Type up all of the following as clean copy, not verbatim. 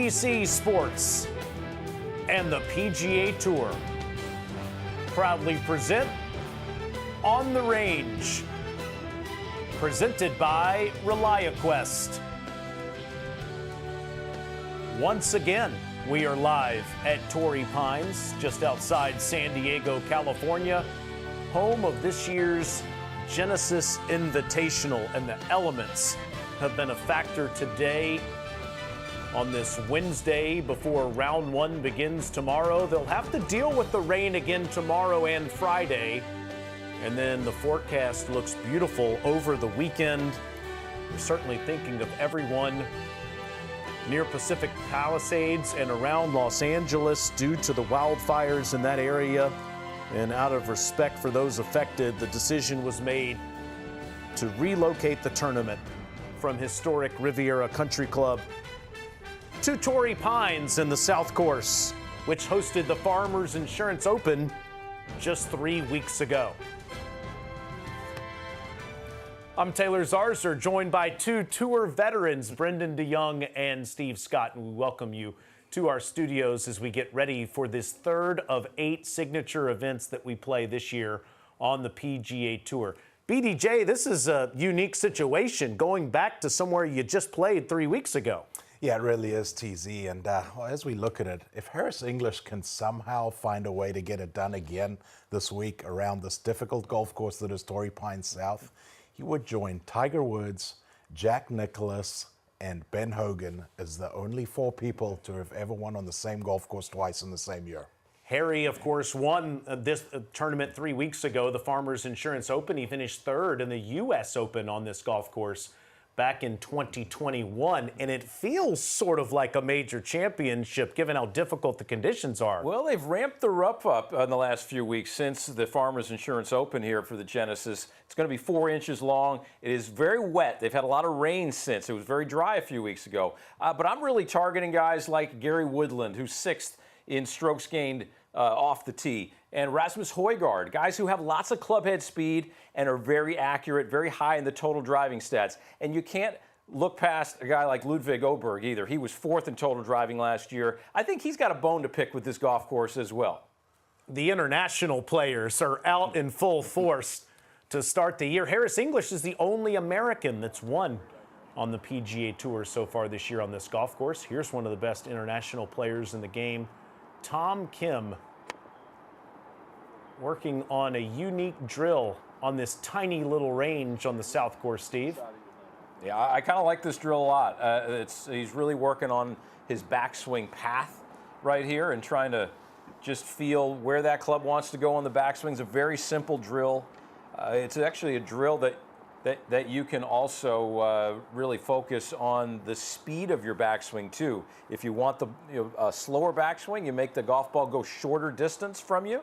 TPC Sports and the PGA Tour proudly present On the Range, presented by ReliaQuest. Once again, we are live at Torrey Pines, just outside San Diego, California, home of this year's Genesis Invitational, and the elements have been a factor today on this Wednesday before round one begins tomorrow. They'll have to deal with the rain again tomorrow and Friday, and then the forecast looks beautiful over the weekend. We're certainly thinking of everyone near Pacific Palisades and around Los Angeles due to the wildfires in that area. And out of respect for those affected, the decision was made to relocate the tournament from historic Riviera Country Club to Torrey Pines in the South Course, which hosted the Farmers Insurance Open just 3 weeks ago. I'm Taylor Zarzer, joined by two tour veterans, Brendan DeYoung and Steve Scott, and we welcome you to our studios as we get ready for this third of 8 signature events that we play this year on the PGA Tour. BDJ, this is a unique situation, going back to somewhere you just played 3 weeks ago. Yeah, it really is, TZ. And as we look at it, if Harris English can somehow find a way to get it done again this week around this difficult golf course that is Torrey Pines South, he would join Tiger Woods, Jack Nicklaus, and Ben Hogan as the only 4 people to have ever won on the same golf course twice in the same year. Harry, of course, won this tournament 3 weeks ago, the Farmers Insurance Open. He finished third in the U.S. Open on this golf course back in 2021, and it feels sort of like a major championship given how difficult the conditions are. Well, they've ramped the rough up in the last few weeks since the Farmers Insurance Open here for the Genesis. It's going to be 4 inches long. It is very wet. They've had a lot of rain since. It was very dry a few weeks ago. But I'm really targeting guys like Gary Woodland, who's 6th in strokes gained off the tee, and Rasmus Højgaard, guys who have lots of clubhead speed and are very accurate, very high in the total driving stats. And you can't look past a guy like Ludwig Aberg either. He was 4th in total driving last year. I think he's got a bone to pick with this golf course as well. The international players are out in full force to start the year. Harris English is the only American that's won on the PGA Tour so far this year on this golf course. Here's one of the best international players in the game, Tom Kim, working on a unique drill on this tiny little range on the South Course, Steve. Yeah, I kind of like this drill a lot. He's really working on his backswing path right here and trying to just feel where that club wants to go on the backswing. It's a very simple drill. It's actually a drill that you can also really focus on the speed of your backswing too. If you want a slower backswing, you make the golf ball go shorter distance from you.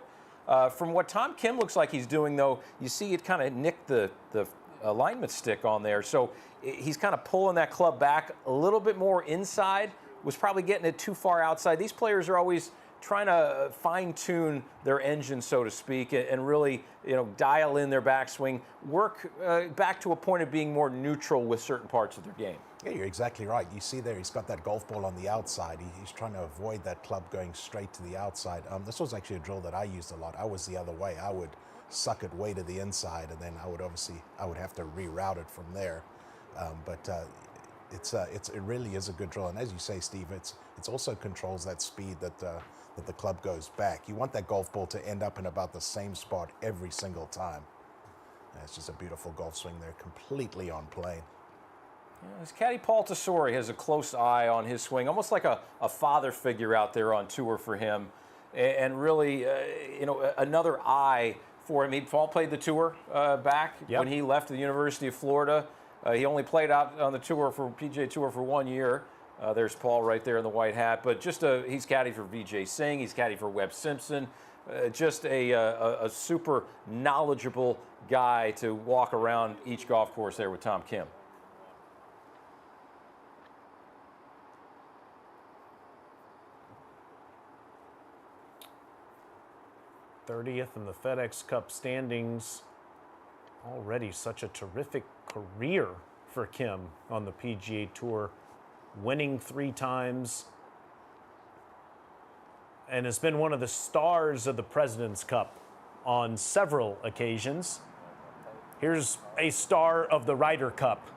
From what Tom Kim looks like he's doing, though, you see it kind of nicked the alignment stick on there. So he's kind of pulling that club back a little bit more inside, was probably getting it too far outside. These players are always trying to fine-tune their engine, so to speak, and really, dial in their backswing, work back to a point of being more neutral with certain parts of their game. Yeah, you're exactly right. You see there, he's got that golf ball on the outside. He's trying to avoid that club going straight to the outside. This was actually a drill that I used a lot. I was the other way. I would suck it way to the inside, and then I would have to reroute it from there. It really is a good drill. And as you say, Steve, it's also controls that speed that the club goes back. You want that golf ball to end up in about the same spot every single time. And it's just a beautiful golf swing there, completely on plane. His caddy Paul Tesori has a close eye on his swing, almost like a father figure out there on tour for him, and really, another eye for him. Paul played the tour back when he left the University of Florida. He only played out on the tour for PGA Tour for 1 year. There's Paul right there in the white hat, but he's caddy for Vijay Singh. He's caddy for Webb Simpson. Just a super knowledgeable guy to walk around each golf course there with Tom Kim. 30th in the FedEx Cup standings. Already such a terrific career for Kim on the PGA Tour, winning 3 times, and has been one of the stars of the President's Cup on several occasions. Here's a star of the Ryder Cup.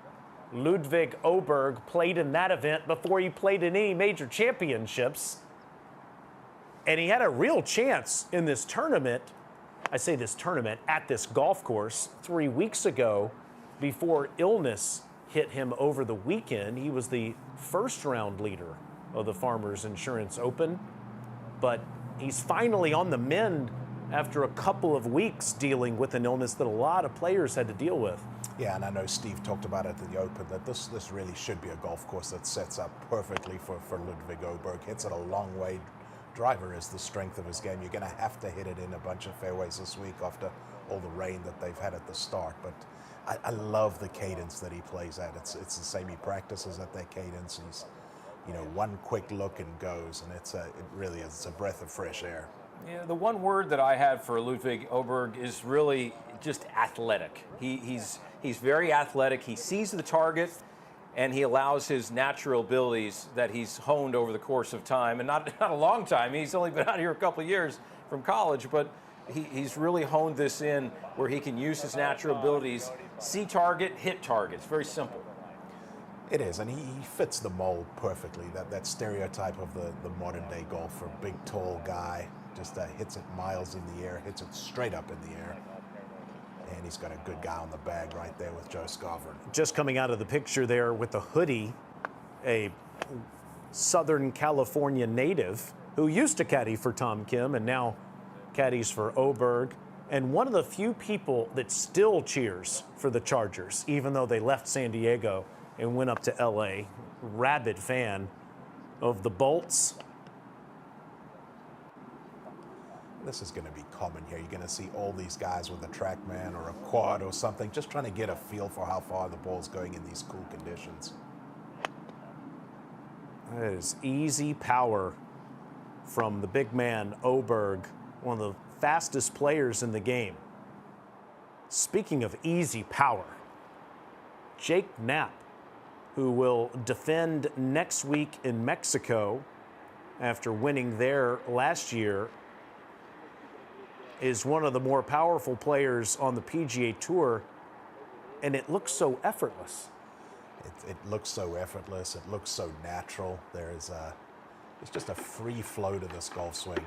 Ludwig Aberg played in that event before he played in any major championships. And he had a real chance in this tournament, I say this tournament, at this golf course 3 weeks ago before illness hit him over the weekend. He was the first round leader of the Farmers Insurance Open, but he's finally on the mend after a couple of weeks dealing with an illness that a lot of players had to deal with. Yeah, and I know Steve talked about it at the Open, that this really should be a golf course that sets up perfectly for Ludwig Aberg. Hits it a long way. Driver is the strength of his game. You're going to have to hit it in a bunch of fairways this week after all the rain that they've had at the start. But I love the cadence that he plays at. It's the same he practices at that cadence. He's, one quick look and goes, and it really is. It's a breath of fresh air. Yeah, the one word that I had for Ludwig Aberg is really just athletic. He's very athletic. He sees the target, and he allows his natural abilities that he's honed over the course of time, and not a long time. He's only been out here a couple of years from college, but he's really honed this in where he can use his natural abilities, see target, hit target. It's very simple. It is, and he fits the mold perfectly. That stereotype of the modern day golfer, big, tall guy, just hits it miles in the air, hits it straight up in the air. And he's got a good guy on the bag right there with Joe Scarver. Just coming out of the picture there with the hoodie, a Southern California native who used to caddy for Tom Kim and now caddies for Aberg, and one of the few people that still cheers for the Chargers, even though they left San Diego and went up to LA. Rabid fan of the Bolts. This is going to be common here. You're going to see all these guys with a TrackMan or a quad or something, just trying to get a feel for how far the ball's going in these cool conditions. That is easy power from the big man, Aberg, one of the fastest players in the game. Speaking of easy power, Jake Knapp, who will defend next week in Mexico after winning there last year, is one of the more powerful players on the PGA Tour, and it looks so effortless. It looks so effortless. It looks so natural. It's just a free flow to this golf swing.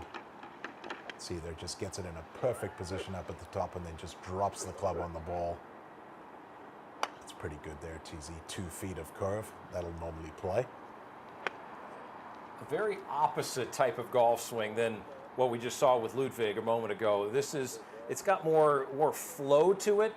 See, there just gets it in a perfect position up at the top and then just drops the club on the ball. It's pretty good there, TZ. 2 feet of curve. That'll normally play. A very opposite type of golf swing than what we just saw with Ludwig a moment ago. It's got more flow to it.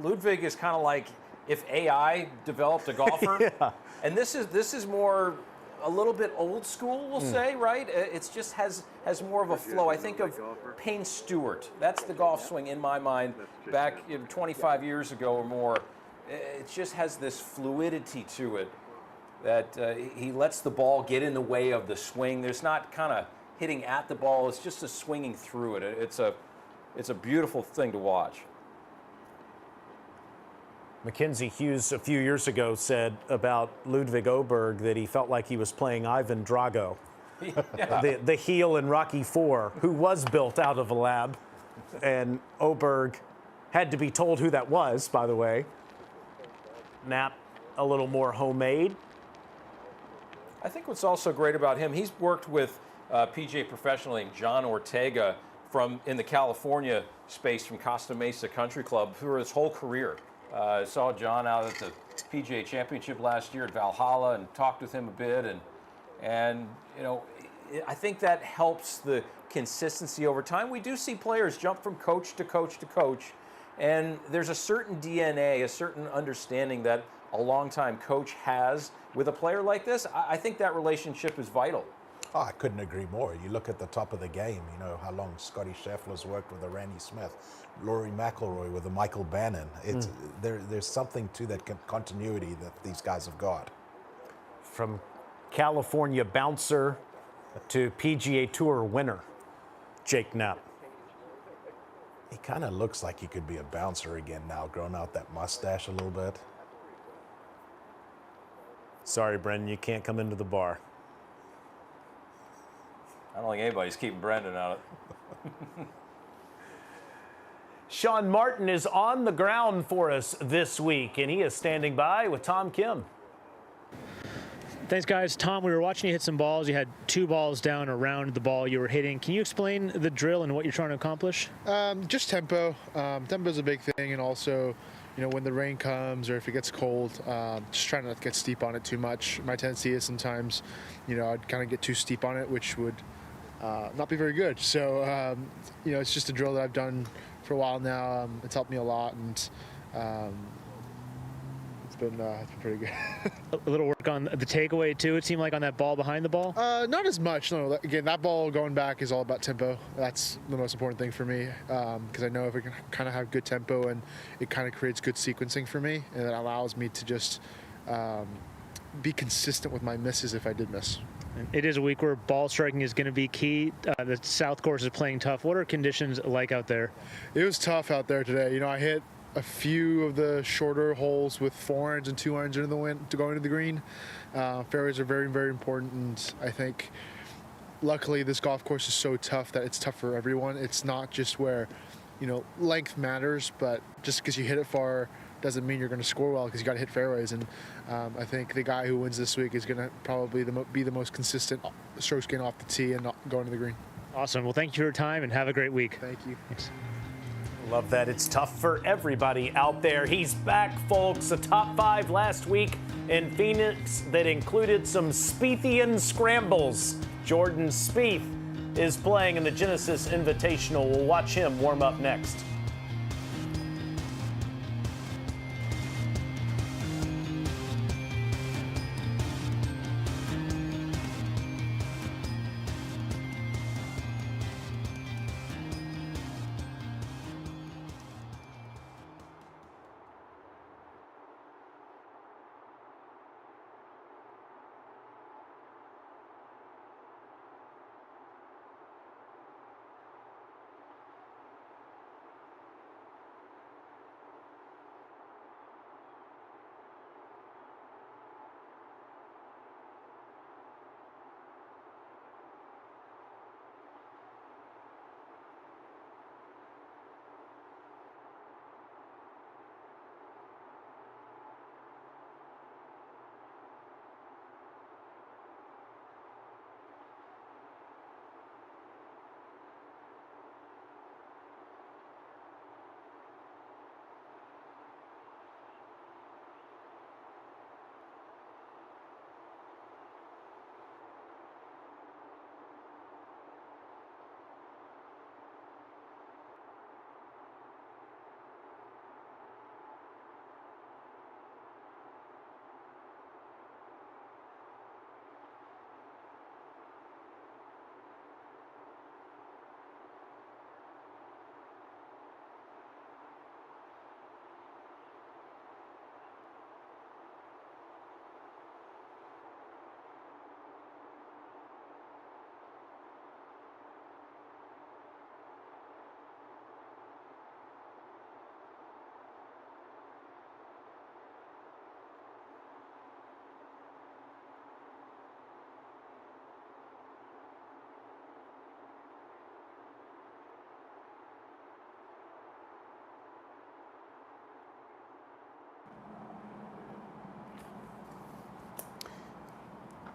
Ludwig is kind of like if AI developed a golfer. Yeah. And this is more a little bit old school, we'll say, right? It just has more of a flow. I think of Payne Stewart. That's the golf swing in my mind back 25 years ago or more. It just has this fluidity to it that he lets the ball get in the way of the swing. There's not kind of hitting at the ball. It's just a swinging through it. It's a beautiful thing to watch. Mackenzie Hughes a few years ago said about Ludwig Aberg that he felt like he was playing Ivan Drago, Yeah. the heel in Rocky IV, who was built out of a lab. And Aberg had to be told who that was, by the way. Knapp, a little more homemade. I think what's also great about him, he's worked with PGA professional named John Ortega in the California space from Costa Mesa Country Club for his whole career. I saw John out at the PGA Championship last year at Valhalla and talked with him a bit, and I think that helps the consistency over time. We do see players jump from coach to coach to coach, and there's a certain DNA, a certain understanding that a longtime coach has with a player like this. I think that relationship is vital. Oh, I couldn't agree more. You look at the top of the game, how long Scotty Scheffler's worked with a Randy Smith, Rory McIlroy with a Michael Bannon. There's something to that continuity that these guys have got. From California bouncer to PGA Tour winner, Jake Knapp. He kind of looks like he could be a bouncer again now, growing out that mustache a little bit. Sorry, Brendan, you can't come into the bar. I don't think anybody's keeping Brendan out of Sean Martin is on the ground for us this week, and he is standing by with Tom Kim. Thanks, guys. Tom, we were watching you hit some balls. You had 2 balls down around the ball you were hitting. Can you explain the drill and what you're trying to accomplish? Just tempo. Tempo is a big thing, and also, when the rain comes or if it gets cold, just trying not to get steep on it too much. My tendency is sometimes, I'd kind of get too steep on it, which would not be very good. So, it's just a drill that I've done for a while now. It's helped me a lot, and it's been pretty good. A little work on the takeaway, too, it seemed like, on that ball behind the ball? Not as much. No, again, that ball going back is all about tempo. That's the most important thing for me, because I know if I can kind of have good tempo, and it kind of creates good sequencing for me, and it allows me to just be consistent with my misses if I did miss. It is a week where ball striking is going to be key. The South Course is playing tough. What are conditions like out there? It was tough out there today. I hit a few of the shorter holes with 4 irons and 2 irons into the wind to go into the green. Fairways are very, very important, and I think luckily this golf course is so tough that it's tough for everyone. It's not just where, length matters, but just because you hit it far doesn't mean you're going to score well, because you got to hit fairways. And I think the guy who wins this week is going to probably be the most consistent strokes gain off the tee and not going to the green. Awesome. Well, thank you for your time, and have a great week. Thank you. Thanks. Love that. It's tough for everybody out there. He's back, folks. A top 5 last week in Phoenix that included some Spiethian scrambles. Jordan Spieth is playing in the Genesis Invitational. We'll watch him warm up next.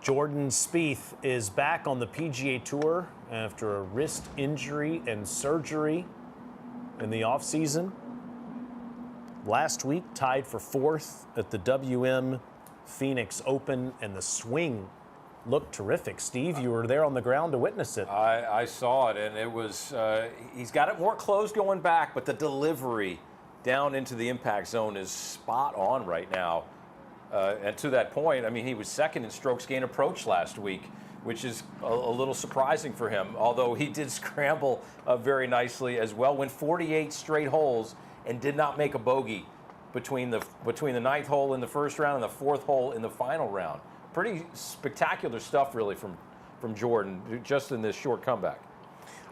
Jordan Spieth is back on the PGA Tour after a wrist injury and surgery in the offseason. Last week, tied for 4th at the WM Phoenix Open, and the swing looked terrific. Steve, you were there on the ground to witness it. I saw it, and it was, he's got it more closed going back, but the delivery down into the impact zone is spot on right now. And to that point, I mean, he was second in strokes gain approach last week, which is a little surprising for him, although he did scramble very nicely as well. Went 48 straight holes and did not make a bogey between the 9th hole in the first round and the 4th hole in the final round. Pretty spectacular stuff, really, from Jordan, just in this short comeback.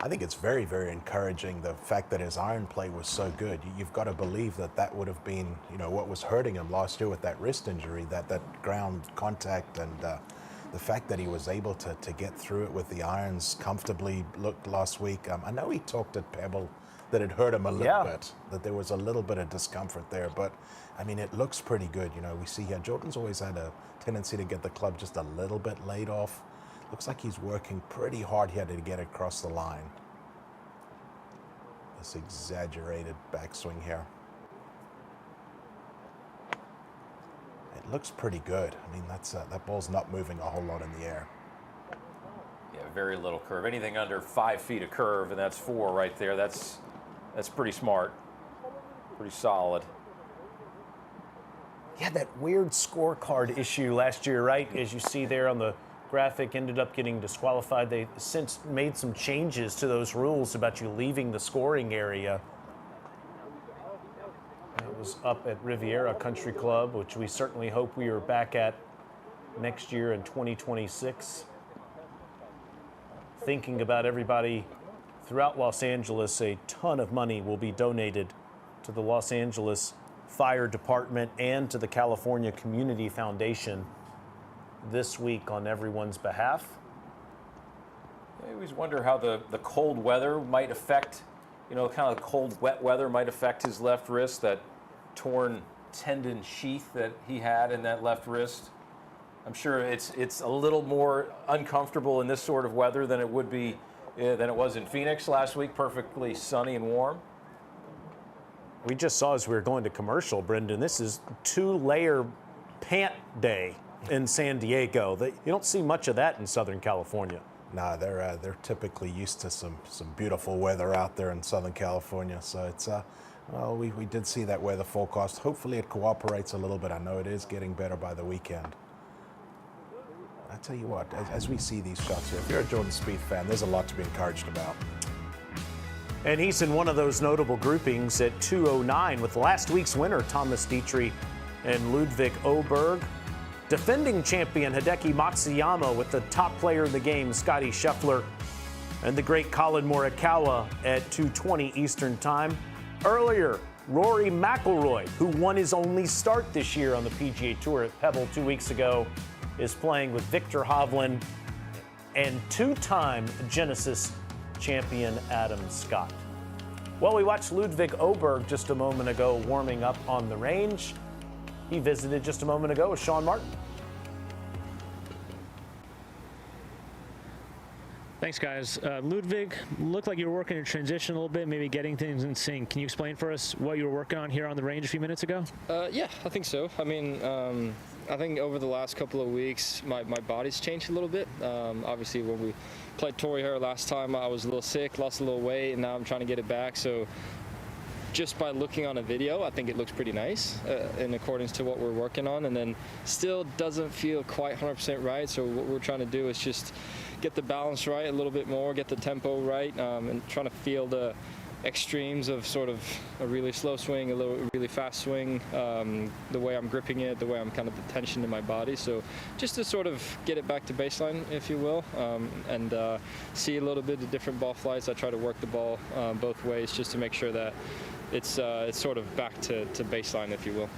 I think it's very, very encouraging, the fact that his iron play was so good. You've got to believe that that would have been, what was hurting him last year with that wrist injury, that ground contact and the fact that he was able to get through it with the irons comfortably looked last week. I know he talked at Pebble that it hurt him a little bit, that there was a little bit of discomfort there, but I mean, it looks pretty good. You know, we see here, Jordan's always had a tendency to get the club just a little bit laid off. Looks like he's working pretty hard here to get it across the line. This exaggerated backswing here. It looks pretty good. I mean, that ball's not moving a whole lot in the air. Yeah, very little curve. Anything under 5 feet of curve, and that's 4 right there. That's pretty smart, pretty solid. Yeah, that weird scorecard issue last year, right? As you see there on the graphic, ended up getting disqualified. They since made some changes to those rules about you leaving the scoring area. It was up at Riviera Country Club, which we certainly hope we are back at next year in 2026. Thinking about everybody throughout Los Angeles, a ton of money will be donated to the Los Angeles Fire Department and to the California Community Foundation this week on everyone's behalf. I always wonder how the cold weather might affect, you know, kind of cold, wet weather might affect his left wrist, that torn tendon sheath that he had in that left wrist. I'm sure it's a little more uncomfortable in this sort of weather than it would be than it was in Phoenix last week, perfectly sunny and warm. We just saw as we were going to commercial, Brendan, this is 2-layer pant day in San Diego. You don't see much of that in Southern California. No, they're typically used to some beautiful weather out there in Southern California. So it's well, we did see that weather forecast. Hopefully it cooperates a little bit. I know it is getting better by the weekend. I tell you what, as we see these shots here, if you're a Jordan Spieth fan, there's a lot to be encouraged about. And he's in one of those notable groupings at 209 with last week's winner, Thomas Dietrich and Ludwig Aberg. Defending champion Hideki Matsuyama with the top player in the game, Scottie Scheffler, and the great Colin Morikawa at 2:20 Eastern Time. Earlier, Rory McIlroy, who won his only start this year on the PGA Tour at Pebble 2 weeks ago, is playing with Victor Hovland and 2-time Genesis champion Adam Scott. Well, we watched Ludwig Aberg just a moment ago warming up on the range. He visited just a moment ago with Sean Martin. Thanks, guys. Ludwig, looked like you were working in transition a little bit, maybe getting things in sync. Can you explain for us what you were working on here on the range a few minutes ago? Yeah, I think so. I mean, I think over the last couple of weeks, my body's changed a little bit. Obviously, when we played Torrey here last time, I was a little sick, lost a little weight, and now I'm trying to get it back. So just by looking on a video, I think it looks pretty nice in accordance to what we're working on, and then still doesn't feel quite 100% right. So what we're trying to do is just get the balance right a little bit more, get the tempo right, and trying to feel the extremes of sort of a really slow swing, a really fast swing, the way I'm gripping it, the way I'm kind of the tension in my body. So just to sort of get it back to baseline, if you will, and see a little bit of different ball flights. I try to work the ball both ways just to make sure that it's sort of back to baseline, if you will.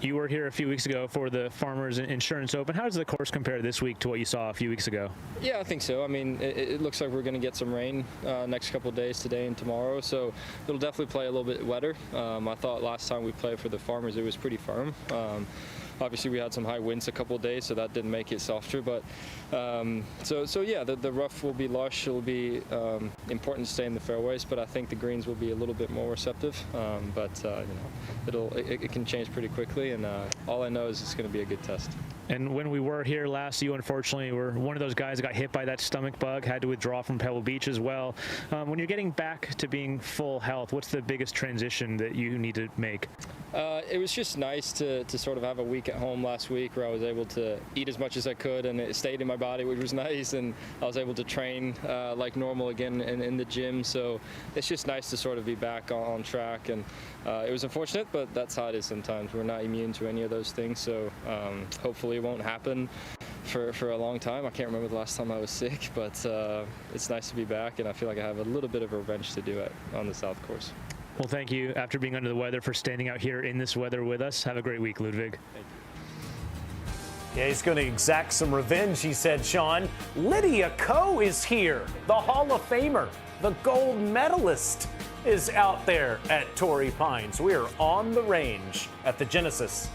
You were here a few weeks ago for the Farmers Insurance Open. How does the course compare this week to what you saw a few weeks ago? Yeah, I think so. I mean, it looks like we're going to get some rain next couple of days, today and tomorrow, so it'll definitely play a little bit wetter. I thought last time we played for the Farmers, it was pretty firm. Obviously, we had some high winds a couple of days, so that didn't make it softer. But so yeah, the rough will be lush. It'll be important to stay in the fairways, but I think the greens will be a little bit more receptive. But you know, it can change pretty quickly, and all I know is it's going to be a good test. And when we were here last, you unfortunately were one of those guys that got hit by that stomach bug, had to withdraw from Pebble Beach as well. When you're getting back to being full health, what's the biggest transition that you need to make? It was just nice to sort of have a week at home last week where I was able to eat as much as I could, and it stayed in my body, which was nice, and I was able to train like normal again in the gym. So it's just nice to sort of be back on track, and it was unfortunate, but that's how it is sometimes. We're not immune to any of those things, so hopefully it won't happen for a long time. I can't remember the last time I was sick, but it's nice to be back, and I feel like I have a little bit of revenge to do on the South Course. Well, thank you, after being under the weather, for standing out here in this weather with us. Have a great week, Ludwig. Thank you. Yeah, he's going to exact some revenge, he said, Sean. Lydia Ko is here. The Hall of Famer, the gold medalist, is out there at Torrey Pines. We are on the range at the Genesis.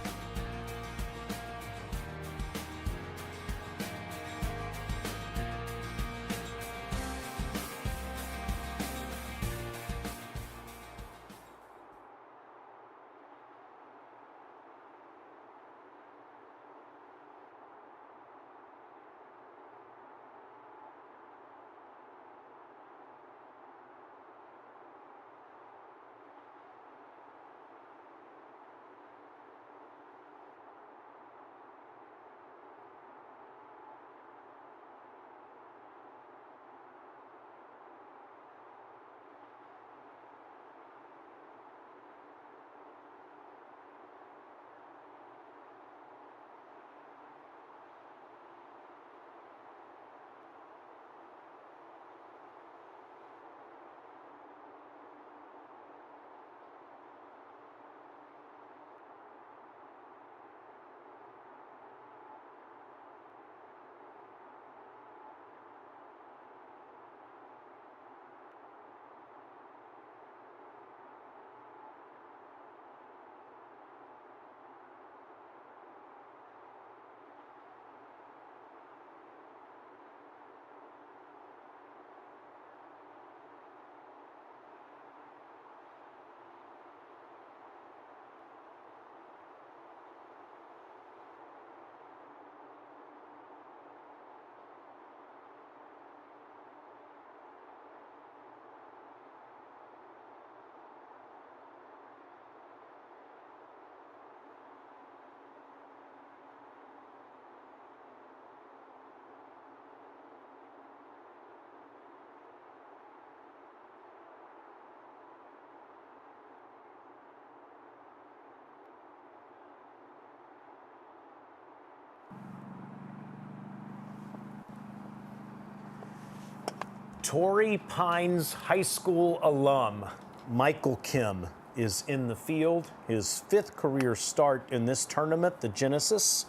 Torrey Pines High School alum Michael Kim is in the field. His 5th career start in this tournament, the Genesis,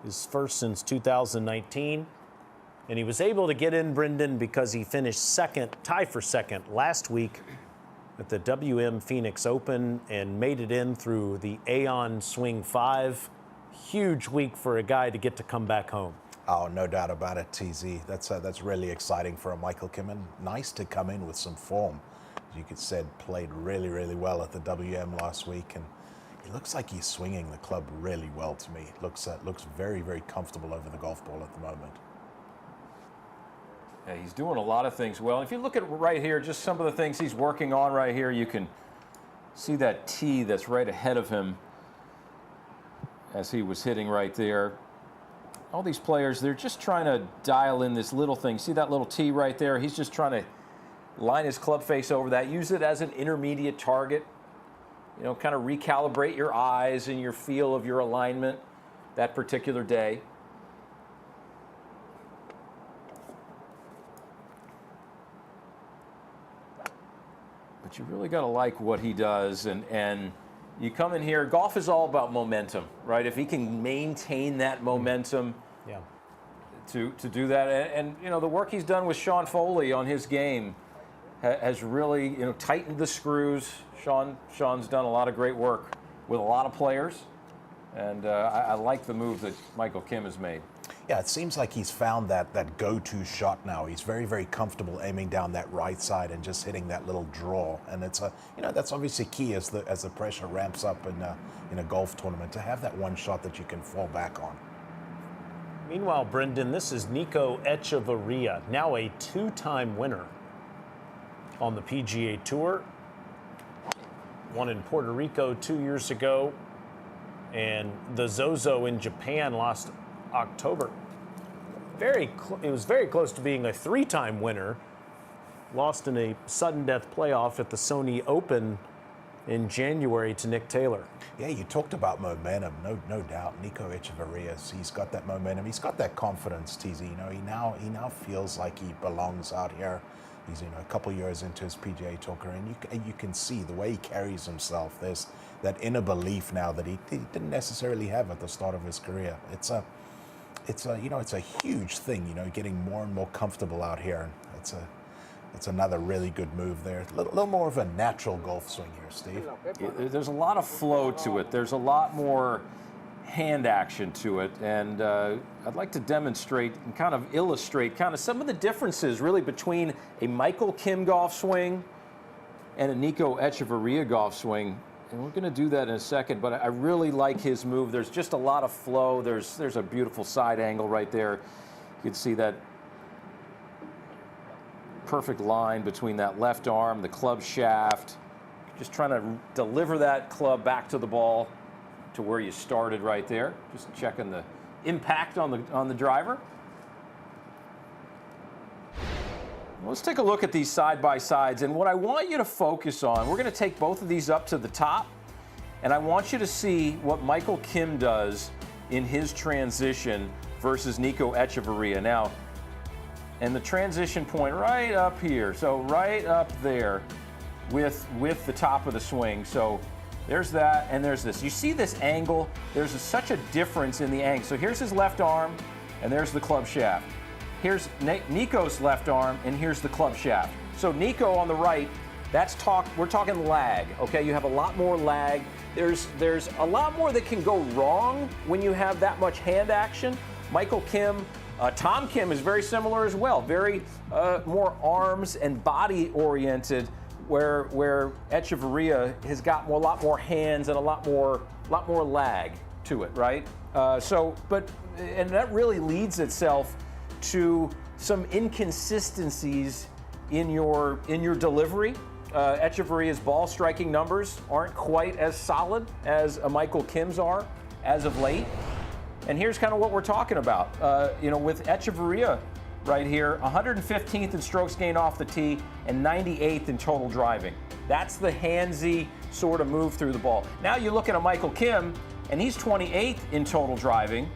his first since 2019. And he was able to get in, Brendan, because he finished tie for second last week at the WM Phoenix Open and made it in through the Aon Swing 5. Huge week for a guy to get to come back home. Oh, no doubt about it, TZ. That's really exciting for a Michael Kim, and nice to come in with some form. As you could said, played really, really well at the WM last week, and it looks like he's swinging the club really well to me. It looks very, very comfortable over the golf ball at the moment. Yeah, he's doing a lot of things well. If you look at right here, just some of the things he's working on right here, you can see that tee that's right ahead of him as he was hitting right there. All these players, they're just trying to dial in this little thing. See that little tee right there? He's just trying to line his club face over that. Use it as an intermediate target. You know, kind of recalibrate your eyes and your feel of your alignment that particular day. But you really got to like what he does, and you come in here, golf is all about momentum, right? If he can maintain that momentum, yeah, to do that, and you know, the work he's done with Sean Foley on his game has really, you know, tightened the screws. Sean's done a lot of great work with a lot of players, and I like the move that Michael Kim has made. Yeah, it seems like he's found that go-to shot now. He's very, very comfortable aiming down that right side and just hitting that little draw. And it's that's obviously key as the pressure ramps up in a golf tournament, to have that one shot that you can fall back on. Meanwhile, Brendan, this is Nico Echavarria, now a 2-time winner on the PGA Tour. Won in Puerto Rico 2 years ago, and the Zozo in Japan lost October. It was very close to being a 3-time winner. Lost in a sudden death playoff at the Sony Open in January to Nick Taylor. Yeah, you talked about momentum, no doubt. Nico Echavarria, he's got that momentum. He's got that confidence, TZ. You know, he now feels like he belongs out here. He's, you know, a couple years into his PGA Tour career, and you can see the way he carries himself. There's that inner belief now that he didn't necessarily have at the start of his career. it's a, you know, it's a huge thing, you know, getting more and more comfortable out here. And it's another really good move there. A little more of a natural golf swing here, Steve. There's a lot of flow to it. There's a lot more hand action to it, and I'd like to demonstrate and kind of illustrate kind of some of the differences really between a Michael Kim golf swing and a Nico Echavarria golf swing. And we're going to do that in a second, but I really like his move. There's just a lot of flow. There's a beautiful side angle right there. You can see that perfect line between that left arm, the club shaft. Just trying to deliver that club back to the ball to where you started right there. Just checking the impact on the driver. Let's take a look at these side-by-sides, and what I want you to focus on, we're going to take both of these up to the top, and I want you to see what Michael Kim does in his transition versus Nico Echavarria. Now, and the transition point right up here, so right up there with the top of the swing. So there's that, and there's this. You see this angle? There's such a difference in the angle. So here's his left arm, and there's the club shaft. Here's Nico's left arm, and here's the club shaft. So Nico on the right, we're talking lag, okay? You have a lot more lag. There's a lot more that can go wrong when you have that much hand action. Michael Kim, Tom Kim is very similar as well. Very more arms and body oriented, where Echavarria has got a lot more hands and a lot more lag to it, right? And that really leads itself to some inconsistencies in your delivery. Echevarria's ball striking numbers aren't quite as solid as a Michael Kim's are as of late. And here's kind of what we're talking about. With Echevarria right here, 115th in strokes gained off the tee and 98th in total driving. That's the handsy sort of move through the ball. Now you look at a Michael Kim, and he's 28th in total driving.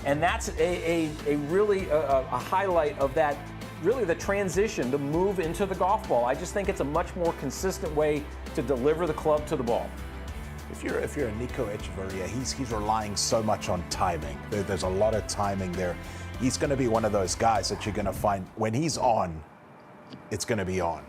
And that's a really highlight of that, really the transition, the move into the golf ball. I just think it's a much more consistent way to deliver the club to the ball. If you're a Nico Echavarria, he's relying so much on timing. There's a lot of timing there. He's going to be one of those guys that you're going to find when he's on, it's going to be on.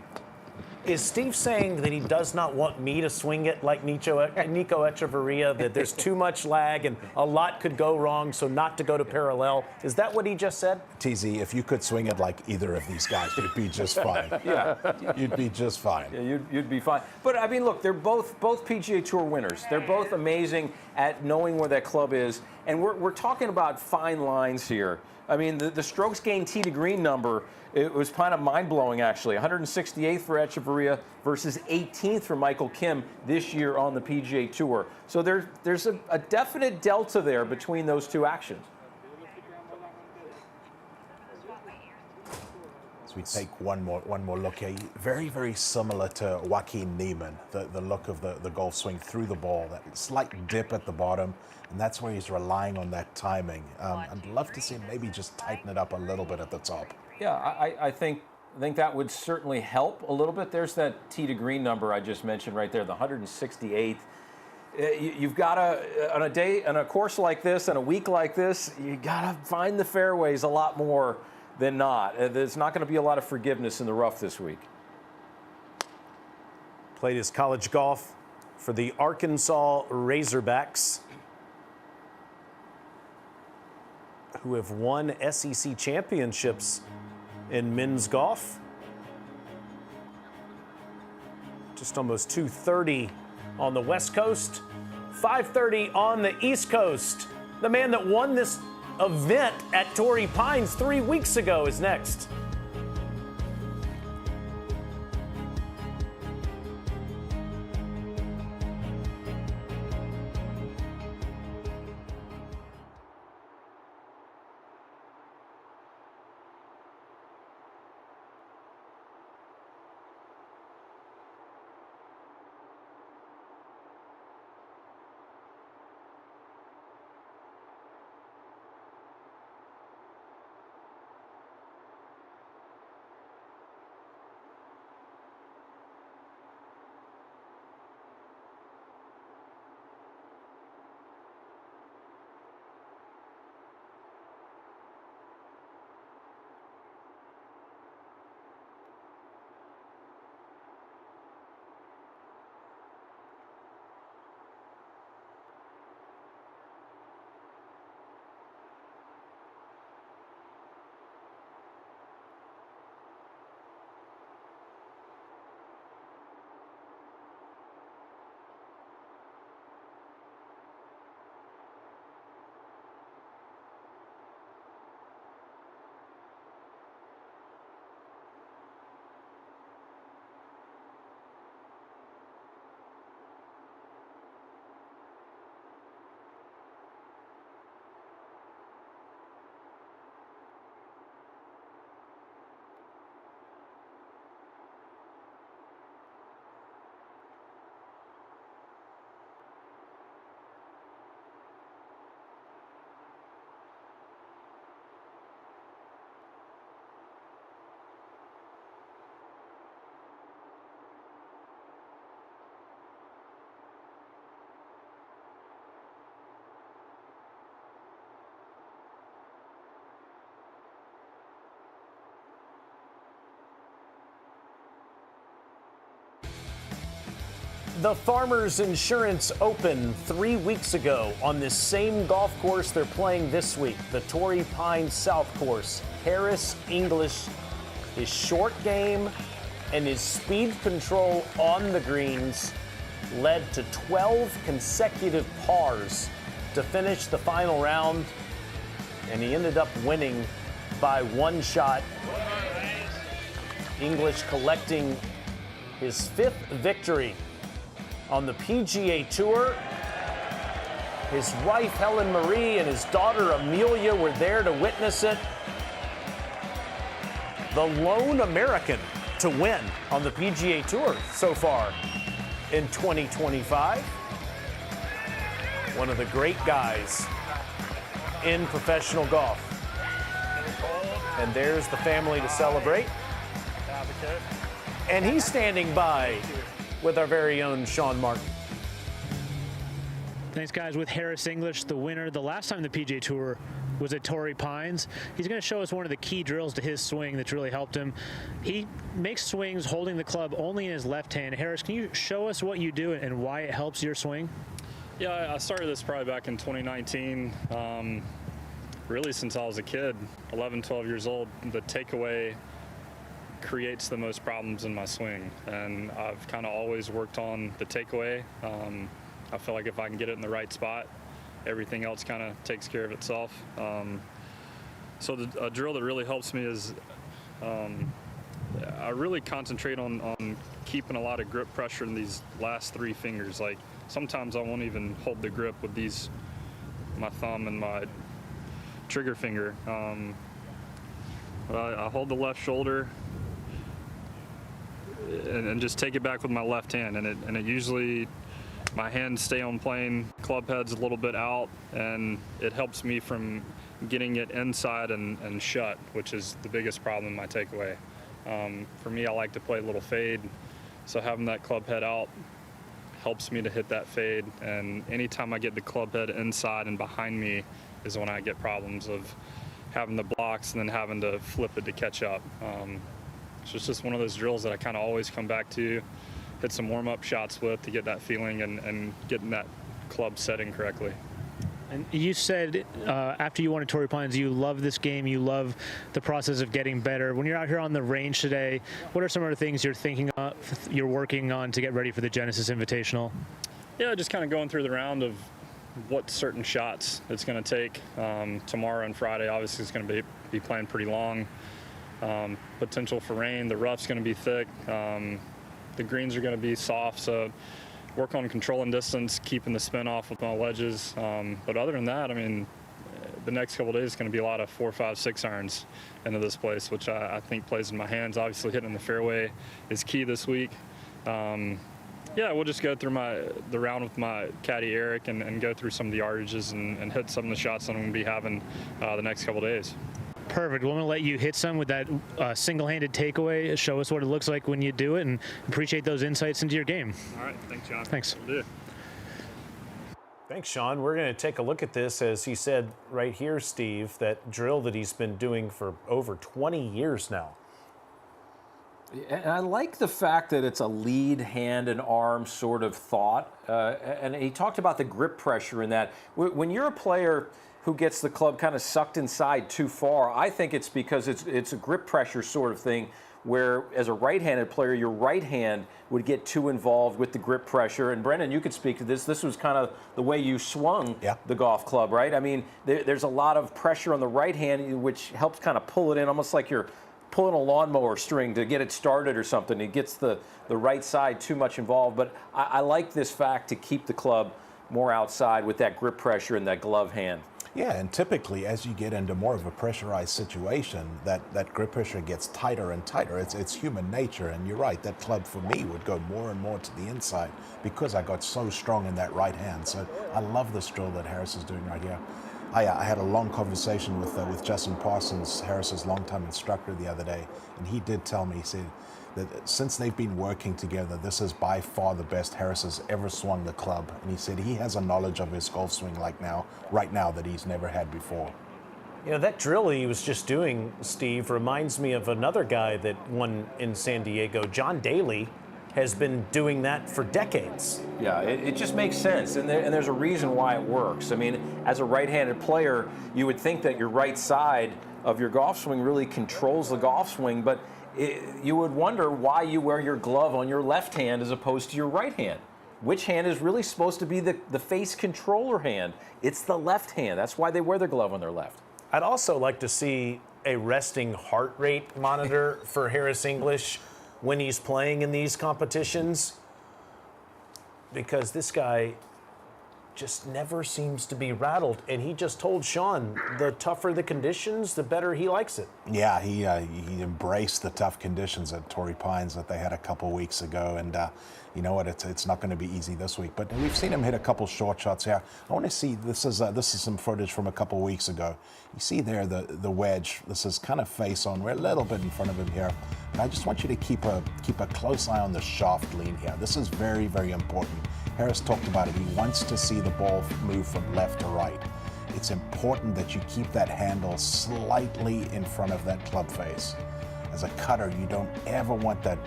Is Steve saying that he does not want me to swing it like Nico Echavarria, that there's too much lag and a lot could go wrong, so not to go to parallel? Is that what he just said? TZ, if you could swing it like either of these guys, you'd be just fine. Yeah. You'd be just fine. Yeah, you'd be fine. But, I mean, look, they're both PGA Tour winners. They're both amazing at knowing where that club is. And we're talking about fine lines here. I mean, the strokes gained tee to green number, it was kind of mind-blowing, actually. 168th for Echevarria versus 18th for Michael Kim this year on the PGA Tour. So there's a definite delta there between those two actions. So we take one more look here. Very, very similar to Joaquin Niemann, the look of the golf swing through the ball, that slight dip at the bottom, and that's where he's relying on that timing. I'd love to see him maybe just tighten it up a little bit at the top. Yeah, I think that would certainly help a little bit. There's that tee to green number I just mentioned right there, the 168th. You've got to, on a course like this, on a week like this, you got to find the fairways a lot more than not. There's not going to be a lot of forgiveness in the rough this week. Played his college golf for the Arkansas Razorbacks, who have won SEC championships in men's golf. Just almost 2:30 on the West Coast, 5:30 on the East Coast. The man that won this event at Torrey Pines 3 weeks ago is next. The Farmers Insurance Open 3 weeks ago on this same golf course they're playing this week, the Torrey Pines South course. Harris English, his short game and his speed control on the greens led to 12 consecutive pars to finish the final round, and he ended up winning by 1 shot. English collecting his 5th victory on the PGA Tour. His wife, Helen Marie, and his daughter, Amelia, were there to witness it. The lone American to win on the PGA Tour so far in 2025. One of the great guys in professional golf. And there's the family to celebrate. And he's standing by with our very own Sean Martin. Thanks, guys. With Harris English, the winner the last time the PGA Tour was at Torrey Pines. He's going to show us one of the key drills to his swing that's really helped him. He makes swings holding the club only in his left hand. Harris, can you show us what you do and why it helps your swing? Yeah, I started this probably back in 2019. Really since I was a kid, 11, 12 years old. The takeaway creates the most problems in my swing, and I've kind of always worked on the takeaway. I feel like if I can get it in the right spot, everything else kind of takes care of itself. So a drill that really helps me is I really concentrate on keeping a lot of grip pressure in these last 3 fingers. Like sometimes I won't even hold the grip with these, my thumb and my trigger finger. I hold the left shoulder and just take it back with my left hand, and it usually, my hands stay on plane, club head's a little bit out, and it helps me from getting it inside and shut, which is the biggest problem in my takeaway. For me, I like to play a little fade, so having that club head out helps me to hit that fade, and anytime I get the club head inside and behind me is when I get problems of having the blocks and then having to flip it to catch up. So it's just one of those drills that I kind of always come back to, hit some warm-up shots with to get that feeling and getting that club setting correctly. And you said after you won at Torrey Pines, you love this game, you love the process of getting better. When you're out here on the range today, what are some of the things you're thinking of, you're working on to get ready for the Genesis Invitational? Yeah, just kind of going through the round of what certain shots it's going to take. Tomorrow and Friday, obviously, it's going to be playing pretty long. Potential for rain. The rough's going to be thick. The greens are going to be soft, so work on controlling distance, keeping the spin off with my wedges. But other than that, I mean, the next couple of days is going to be a lot of 4, 5, 6 irons into this place, which I think plays in my hands. Obviously, hitting the fairway is key this week. Yeah, we'll just go through the round with my caddy Eric and go through some of the yardages and hit some of the shots that I'm going to be having the next couple of days. Perfect. Well, I'm going to let you hit some with that single-handed takeaway. Show us what it looks like when you do it, and appreciate those insights into your game. All right. Thanks, John. Thanks. Will do. Thanks, Sean. We're going to take a look at this, as he said right here, Steve, that drill that he's been doing for over 20 years now. And I like the fact that it's a lead, hand, and arm sort of thought. And he talked about the grip pressure in that. When you're a player who gets the club kind of sucked inside too far, I think it's because it's a grip pressure sort of thing where, as a right-handed player, your right hand would get too involved with the grip pressure. And Brendan, you could speak to this. This was kind of the way you swung the golf club, right? I mean, there's a lot of pressure on the right hand, which helps kind of pull it in, almost like you're pulling a lawnmower string to get it started or something. It gets the right side too much involved. But I like this fact to keep the club more outside with that grip pressure and that glove hand. Yeah, and typically as you get into more of a pressurized situation, that grip pressure gets tighter and tighter. It's human nature, and you're right, that club for me would go more and more to the inside because I got so strong in that right hand. So I love this drill that Harris is doing right here. I had a long conversation with Justin Parsons, Harris's longtime instructor, the other day, and he did tell me, he said that since they've been working together, this is by far the best Harris has ever swung the club. And he said he has a knowledge of his golf swing right now that he's never had before. You know, that drill he was just doing, Steve, reminds me of another guy that won in San Diego, John Daly. has been doing that for decades. Yeah, it just makes sense, and there's a reason why it works. I mean, as a right-handed player, you would think that your right side of your golf swing really controls the golf swing, but you would wonder why you wear your glove on your left hand as opposed to your right hand. Which hand is really supposed to be the face controller hand? It's the left hand. That's why they wear their glove on their left. I'd also like to see a resting heart rate monitor for Harris English when he's playing in these competitions, because this guy just never seems to be rattled. And he just told Sean, the tougher the conditions, the better he likes it. Yeah, he embraced the tough conditions at Torrey Pines that they had a couple weeks ago, and you know what? It's not going to be easy this week. But we've seen him hit a couple short shots here. I want to see, this is some footage from a couple weeks ago. You see there the wedge. This is kind of face on. We're a little bit in front of him here, and I just want you to keep a close eye on the shaft lean here. This is very, very important. Harris talked about it. He wants to see the ball move from left to right. It's important that you keep that handle slightly in front of that club face. As a cutter, you don't ever want that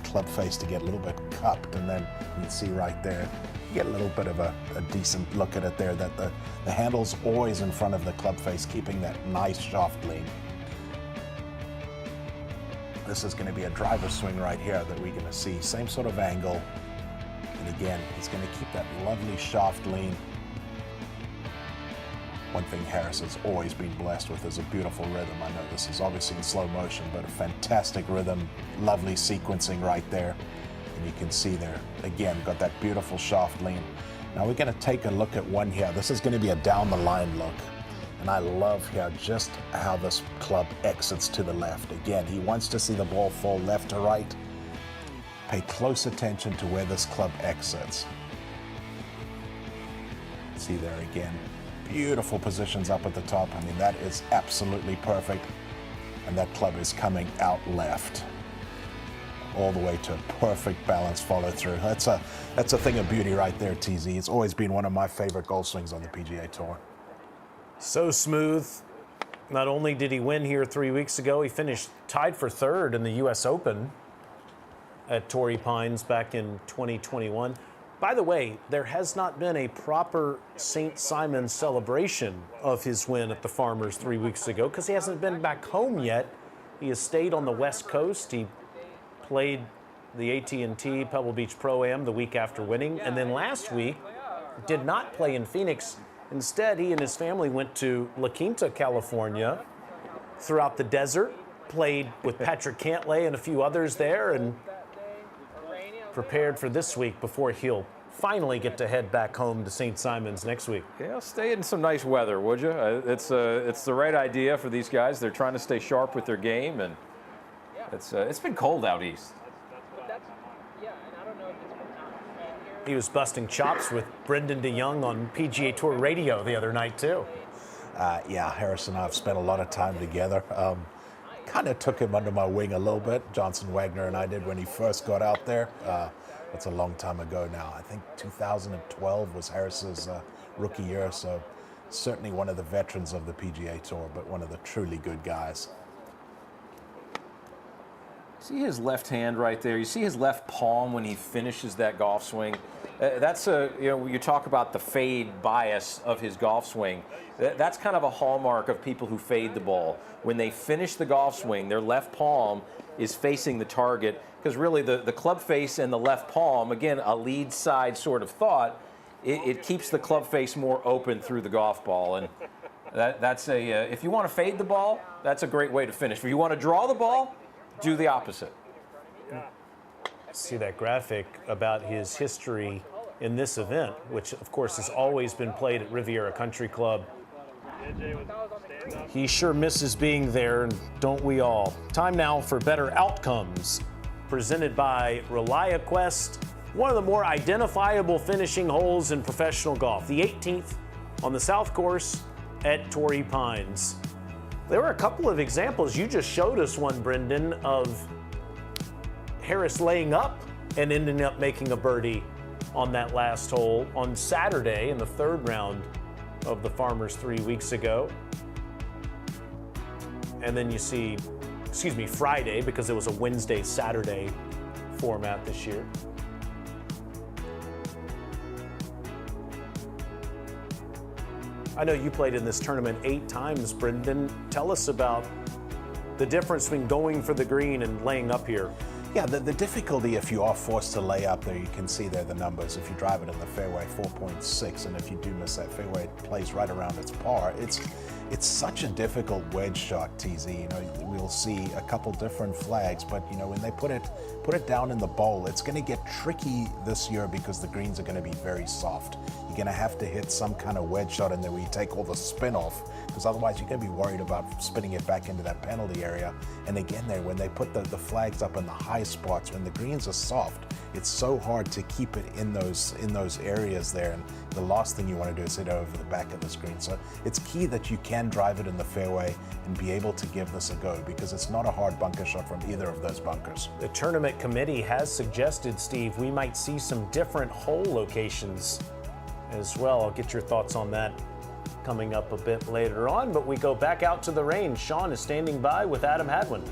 club face to get a little bit cupped, and then you can see right there, you get a little bit of a decent look at it there, that the handle's always in front of the club face, keeping that nice shaft lean. This is going to be a driver swing right here that we're going to see. Same sort of angle. And again, he's going to keep that lovely shaft lean. One thing Harris has always been blessed with is a beautiful rhythm. I know this is obviously in slow motion, but a fantastic rhythm, lovely sequencing right there. And you can see there, again, got that beautiful shaft lean. Now we're going to take a look at one here. This is going to be a down the line look. And I love here just how this club exits to the left. Again, he wants to see the ball fall left to right. Pay close attention to where this club exits. See there again. Beautiful positions up at the top. I mean, that is absolutely perfect. And that club is coming out left. All the way to a perfect balance follow through. That's a thing of beauty right there, TZ. It's always been one of my favorite golf swings on the PGA Tour. So smooth. Not only did he win here 3 weeks ago, he finished tied for third in the U.S. Open at Torrey Pines back in 2021. By the way, there has not been a proper St. Simon celebration of his win at the Farmers 3 weeks ago because he hasn't been back home yet. He has stayed on the West Coast. He played the AT&T Pebble Beach Pro-Am the week after winning, and then last week did not play in Phoenix. Instead, he and his family went to La Quinta, California, throughout the desert, played with Patrick Cantlay and a few others there, and prepared for this week before he'll finally get to head back home to St. Simon's next week. Yeah, stay in some nice weather, would you? It's the right idea for these guys. They're trying to stay sharp with their game, and it's been cold out east. He was busting chops with Brendan DeYoung on PGA Tour radio the other night, too. Yeah, Harris and I have spent a lot of time together. Kind of took him under my wing a little bit. Johnson Wagner and I did when he first got out there. That's a long time ago now. I think 2012 was Harris's rookie year, so certainly one of the veterans of the PGA Tour, but one of the truly good guys. See his left hand right there. You see his left palm when he finishes that golf swing. That's you talk about the fade bias of his golf swing. That's kind of a hallmark of people who fade the ball. When they finish the golf swing, their left palm is facing the target, because really the club face and the left palm, again, a lead side sort of thought, it keeps the club face more open through the golf ball. And that's if you want to fade the ball, that's a great way to finish. If you want to draw the ball, do the opposite. See that graphic about his history in this event, which of course has always been played at Riviera Country Club. He sure misses being there, and don't we all? Time now for Better Outcomes, presented by ReliaQuest, one of the more identifiable finishing holes in professional golf, the 18th on the South Course at Torrey Pines. There were a couple of examples. You just showed us one, Brendan, of Harris laying up and ending up making a birdie on that last hole on Saturday in the third round of the Farmers 3 weeks ago. And then you see, Friday, because it was a Wednesday-Saturday format this year. I know you played in this tournament 8 times, Brendan. Tell us about the difference between going for the green and laying up here. Yeah, the difficulty if you are forced to lay up there, you can see there the numbers. If you drive it in the fairway, 4.6, and if you do miss that fairway, it plays right around its par. It's such a difficult wedge shot, TZ. You know, we'll see a couple different flags, but you know, when they put it down in the bowl, it's going to get tricky this year because the greens are going to be very soft. You're going to have to hit some kind of wedge shot in there where you take all the spin off, because otherwise you're going to be worried about spinning it back into that penalty area. And again, there when they put the flags up in the high spots, when the greens are soft, it's so hard to keep it in those areas there. And the last thing you want to do is hit over the back of the screen. So it's key that you can drive it in the fairway and be able to give this a go, because it's not a hard bunker shot from either of those bunkers. The tournament committee has suggested, Steve, we might see some different hole locations as well. I'll get your thoughts on that coming up a bit later on, but we go back out to the range. Sean is standing by with Adam Hadwin.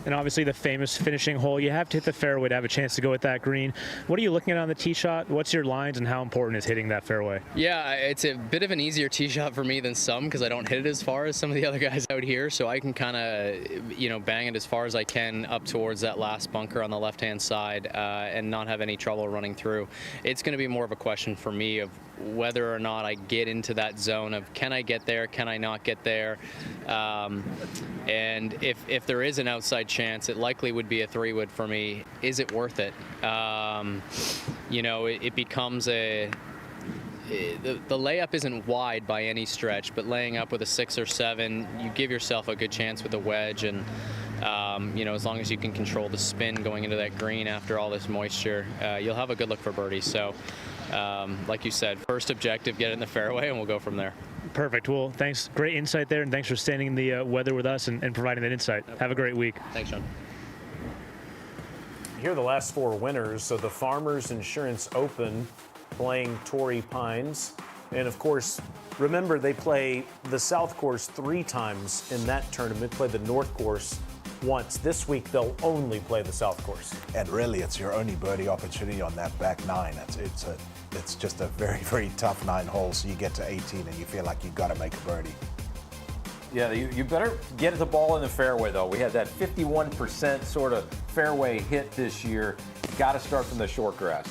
And obviously the famous finishing hole, you have to hit the fairway to have a chance to go with that green. What are you looking at on the tee shot? What's your lines and how important is hitting that fairway? Yeah, it's a bit of an easier tee shot for me than some, because I don't hit it as far as some of the other guys out here, so I can kind of, you know, bang it as far as I can up towards that last bunker on the left-hand side and not have any trouble running through. It's going to be more of a question for me of whether or not I get into that zone of can I get there, can I not get there, and if there is an outside chance, it likely would be a 3-wood for me. Is it worth it? You know, it becomes the layup isn't wide by any stretch, but laying up with a 6 or 7, you give yourself a good chance with a wedge, and you know, as long as you can control the spin going into that green after all this moisture, you'll have a good look for birdies. So like you said, first objective, get it in the fairway, and we'll go from there. Perfect. Well, thanks. Great insight there, and thanks for standing in the weather with us and providing that insight. Have a great week. Thanks, Sean. Here are the last 4 winners. So the Farmers Insurance Open playing Torrey Pines. And of course, remember they play the South Course 3 times in that tournament, play the North Course once. This week they'll only play the South Course. And really, it's your only birdie opportunity on that back 9. It's just a very, very tough 9 holes. So you get to 18 and you feel like you've got to make a birdie. Yeah, you better get the ball in the fairway, though. We had that 51% sort of fairway hit this year. Got to start from the short grass.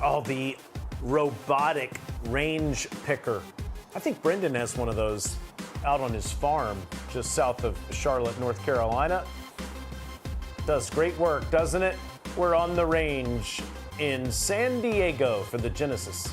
Oh, the robotic range picker. I think Brendan has one of those out on his farm just south of Charlotte, North Carolina. Does great work, doesn't it? We're on the range in San Diego for the Genesis.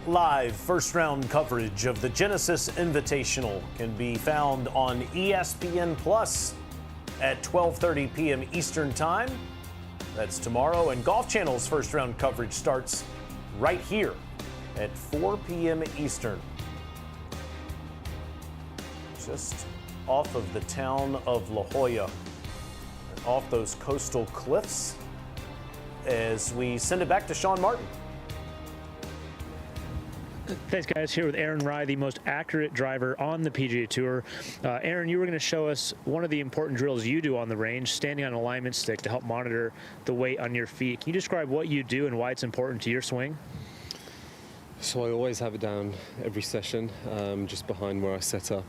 Live first round coverage of the Genesis Invitational can be found on ESPN Plus at 12:30 p.m. Eastern Time. That's tomorrow. And Golf Channel's first round coverage starts right here at 4 p.m. Eastern. Just off of the town of La Jolla, off those coastal cliffs, as we send it back to Sean Martin. Thanks, guys. Here with Aaron Rai, the most accurate driver on the PGA Tour. Aaron, you were going to show us one of the important drills you do on the range, standing on an alignment stick to help monitor the weight on your feet. Can you describe what you do and why it's important to your swing? So I always have it down every session, just behind where I set up.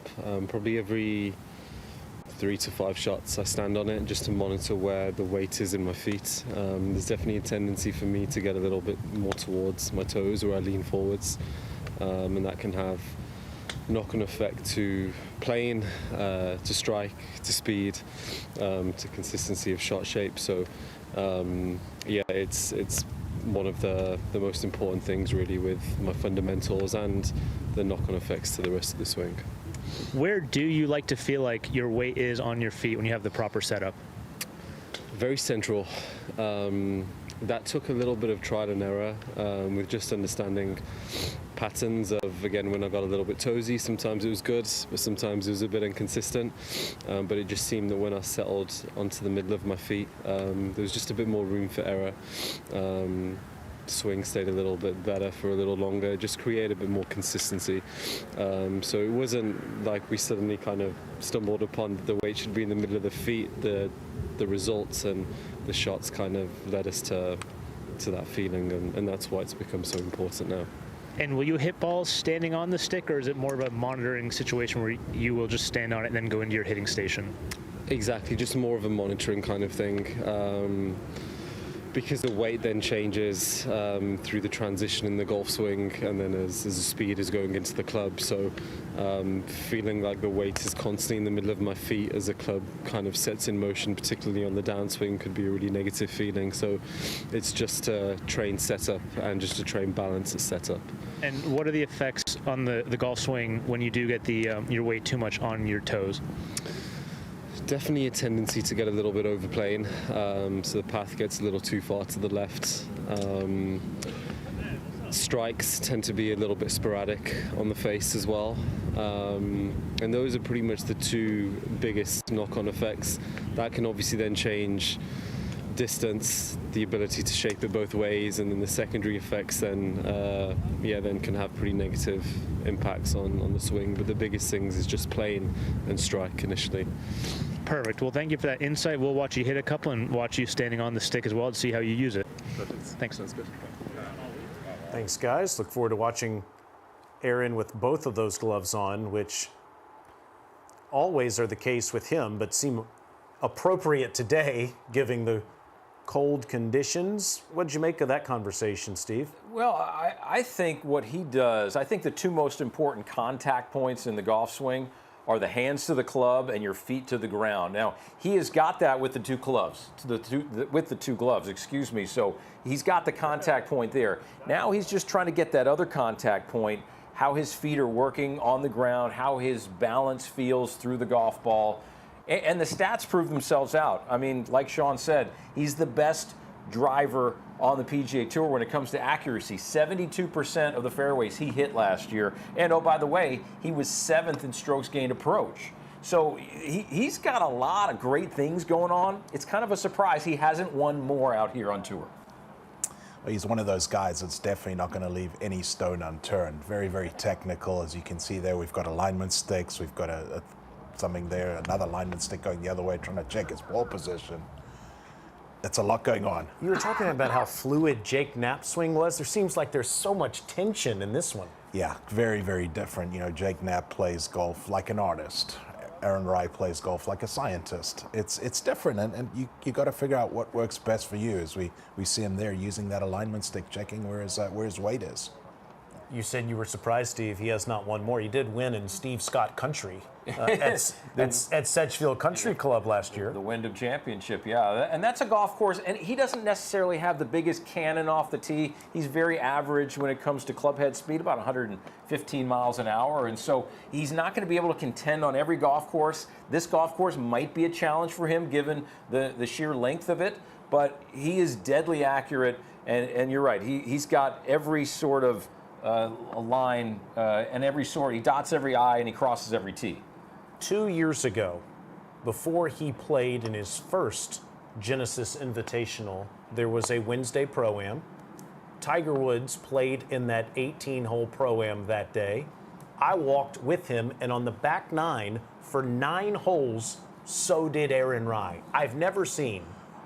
Probably every 3 to 5 shots I stand on it just to monitor where the weight is in my feet. There's definitely a tendency for me to get a little bit more towards my toes where I lean forwards, and that can have knock-on effect to playing, to strike, to speed, to consistency of shot shape. So yeah, it's one of the most important things really with my fundamentals and the knock-on effects to the rest of the swing. Where do you like to feel like your weight is on your feet when you have the proper setup? Very central. That took a little bit of trial and error with just understanding patterns of, again, when I got a little bit toesy, sometimes it was good, but sometimes it was a bit inconsistent. But it just seemed that when I settled onto the middle of my feet, there was just a bit more room for error. Swing stayed a little bit better for a little longer. It just created a bit more consistency. So it wasn't like we suddenly kind of stumbled upon the weight should be in the middle of the feet. The results and the shots kind of led us to that feeling, and that's why it's become so important now. And will you hit balls standing on the stick, or is it more of a monitoring situation where you will just stand on it and then go into your hitting station? Exactly, just more of a monitoring kind of thing. Because the weight then changes through the transition in the golf swing, and then as the speed is going into the club. So feeling like the weight is constantly in the middle of my feet as the club kind of sets in motion, particularly on the downswing, could be a really negative feeling. So it's just a train setup and just a train balance at setup. And what are the effects on the golf swing when you do get the your weight too much on your toes? Definitely a tendency to get a little bit overplaying, so the path gets a little too far to the left. Strikes tend to be a little bit sporadic on the face as well, and those are pretty much the two biggest knock-on effects. That can obviously then change distance, the ability to shape it both ways, and then the secondary effects then then can have pretty negative impacts on the swing. But the biggest things is just playing and strike initially. Perfect. Well, thank you for that insight. We'll watch you hit a couple and watch you standing on the stick as well to see how you use it. Perfect. Thanks. That's good. Thanks, guys. Look forward to watching Aaron with both of those gloves on, which always are the case with him, but seem appropriate today, given the cold conditions. What did you make of that conversation, Steve? Well, I think what he does, I think the two most important contact points in the golf swing are the hands to the club and your feet to the ground. Now, he has got that with the two gloves, excuse me. So he's got the contact point there. Now he's just trying to get that other contact point, how his feet are working on the ground, how his balance feels through the golf ball. And the stats prove themselves out. I mean, like Sean said, he's the best driver on the PGA Tour when it comes to accuracy. 72% of the fairways he hit last year. And oh, by the way, he was 7th in strokes gained approach. So he's got a lot of great things going on. It's kind of a surprise he hasn't won more out here on tour. Well, he's one of those guys that's definitely not going to leave any stone unturned. Very, very technical. As you can see there, we've got alignment sticks. We've got something there, another alignment stick going the other way, trying to check his ball position. It's a lot going on. You were talking about how fluid Jake Knapp's swing was. There seems like there's so much tension in this one. Yeah, very, very different. You know, Jake Knapp plays golf like an artist. Aaron Rai plays golf like a scientist. It's different, and you got to figure out what works best for you. As we see him there using that alignment stick, checking where his weight is. You said you were surprised, Steve. He has not won more. He did win in Steve Scott Country at Sedgefield Country Club last year. The Wyndham Championship, yeah. And that's a golf course, and he doesn't necessarily have the biggest cannon off the tee. He's very average when it comes to club head speed, about 115 miles an hour. And so he's not going to be able to contend on every golf course. This golf course might be a challenge for him given the sheer length of it, but he is deadly accurate. And you're right, he's got every sort of a line and every sort. He dots every I and he crosses every T. 2 years ago, before he played in his first Genesis Invitational, there was a Wednesday Pro-Am. Tiger Woods played in that 18-hole Pro-Am that day. I walked with him, and on the back nine for 9 holes, so did Aaron Rai. I've never seen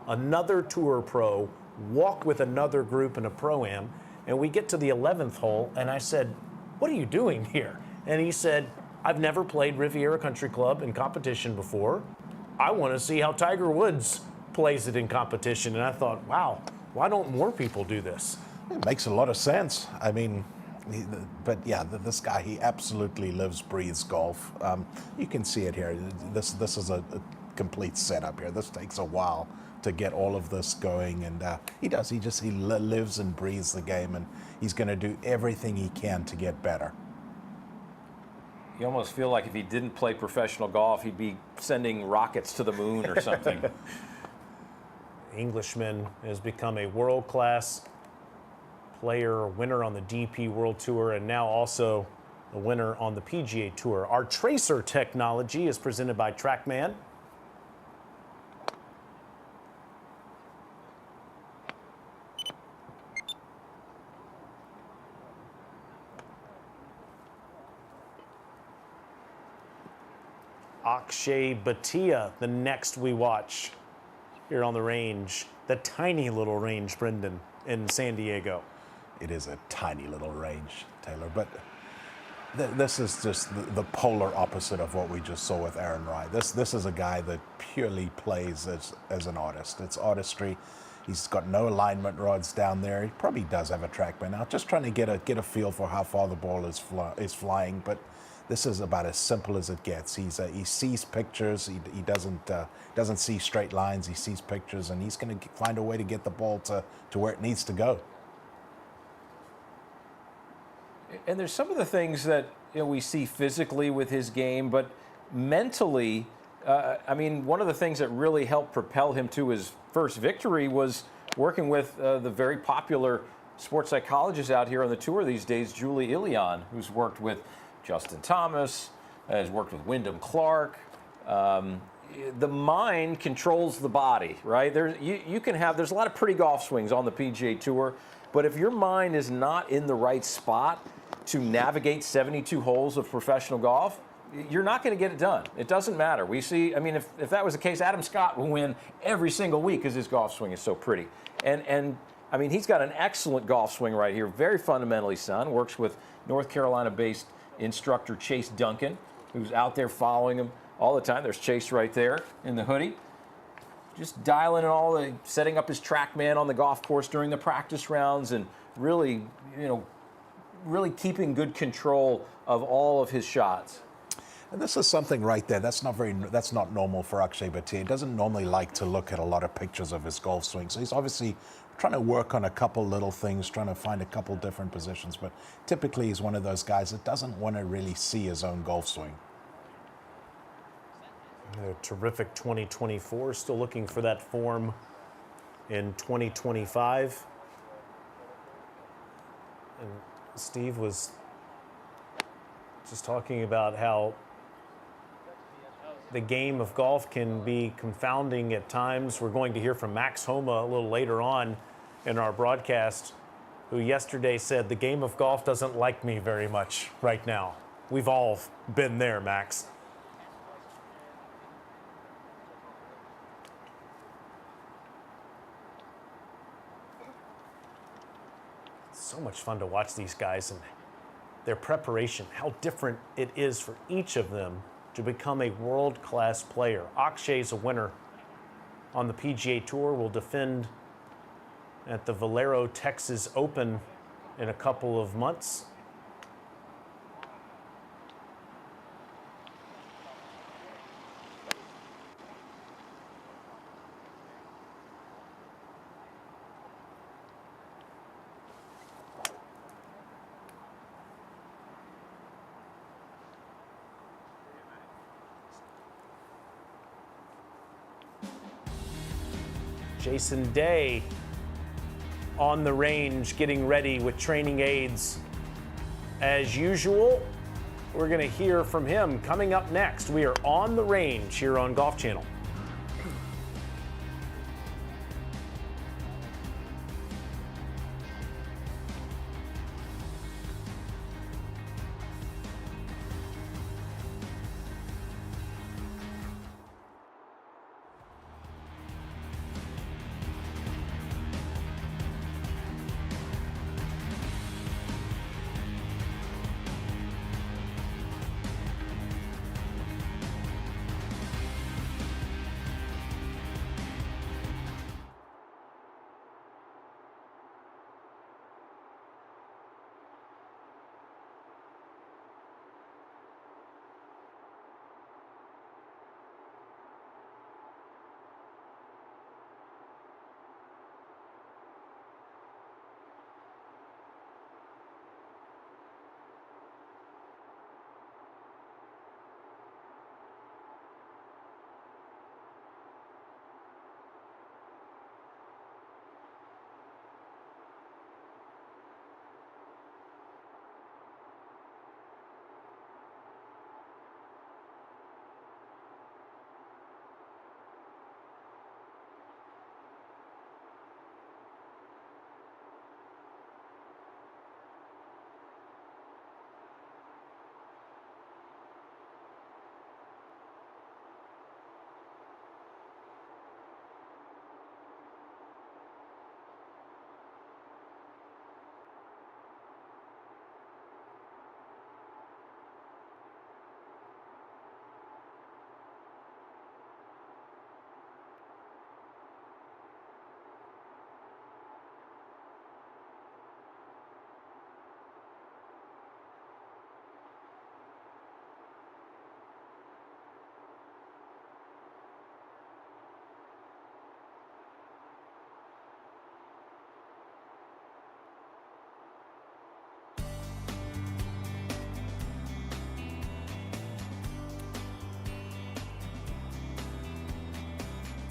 another Tour Pro walk with another group in a Pro-Am, and we get to the 11th hole, and I said, "What are you doing here?" And he said, "I've never played Riviera Country Club in competition before. I want to see how Tiger Woods plays it in competition." And I thought, wow, why don't more people do this? It makes a lot of sense. I mean, but yeah, this guy, he absolutely lives, breathes golf. You can see it here. This is a complete setup here. This takes a while to get all of this going, and he does. He lives and breathes the game, and he's going to do everything he can to get better. You almost feel like if he didn't play professional golf, he'd be sending rockets to the moon or something. Englishman has become a world-class player, a winner on the DP World Tour, and now also a winner on the PGA Tour. Our tracer technology is presented by TrackMan. Akshay Bhatia, the next we watch here on the range. The tiny little range, Brendan, in San Diego. It is a tiny little range, Taylor, but this is just the polar opposite of what we just saw with Aaron Rai. This is a guy that purely plays as an artist. It's artistry. He's got no alignment rods down there. He probably does have a TrackMan out, just trying to get a feel for how far the ball is flying, but this is about as simple as it gets. He sees pictures. He doesn't see straight lines. He sees pictures, and he's going to find a way to get the ball to where it needs to go. And there's some of the things that we see physically with his game, but mentally, I mean, one of the things that really helped propel him to his first victory was working with the very popular sports psychologist out here on the tour these days, Julie Ilion, who's worked with Justin Thomas, has worked with Wyndham Clark. The mind controls the body, right? There's a lot of pretty golf swings on the PGA Tour, but if your mind is not in the right spot to navigate 72 holes of professional golf, you're not going to get it done. It doesn't matter. We see, I mean, if that was the case, Adam Scott will win every single week because his golf swing is so pretty. And I mean, he's got an excellent golf swing right here, very fundamentally sound, works with North Carolina-based instructor Chase Duncan, who's out there following him all the time. There's Chase right there in the hoodie. Just dialing in setting up his TrackMan on the golf course during the practice rounds and really, really keeping good control of all of his shots. And this is something right there. That's not normal for Akshay Bhatia. He doesn't normally like to look at a lot of pictures of his golf swing. So he's obviously trying to work on a couple little things, trying to find a couple different positions. But typically he's one of those guys that doesn't want to really see his own golf swing. A terrific 2024. Still looking for that form in 2025. And Steve was just talking about how the game of golf can be confounding at times. We're going to hear from Max Homa a little later on in our broadcast, who yesterday said the game of golf doesn't like me very much right now. We've all been there, Max. So much fun to watch these guys and their preparation, how different it is for each of them to become a world-class player. Akshay's a winner on the PGA Tour, will defend at the Valero Texas Open in a couple of months. Jason Day on the range getting ready with training aids. As usual, we're going to hear from him coming up next. We are on the range here on Golf Channel.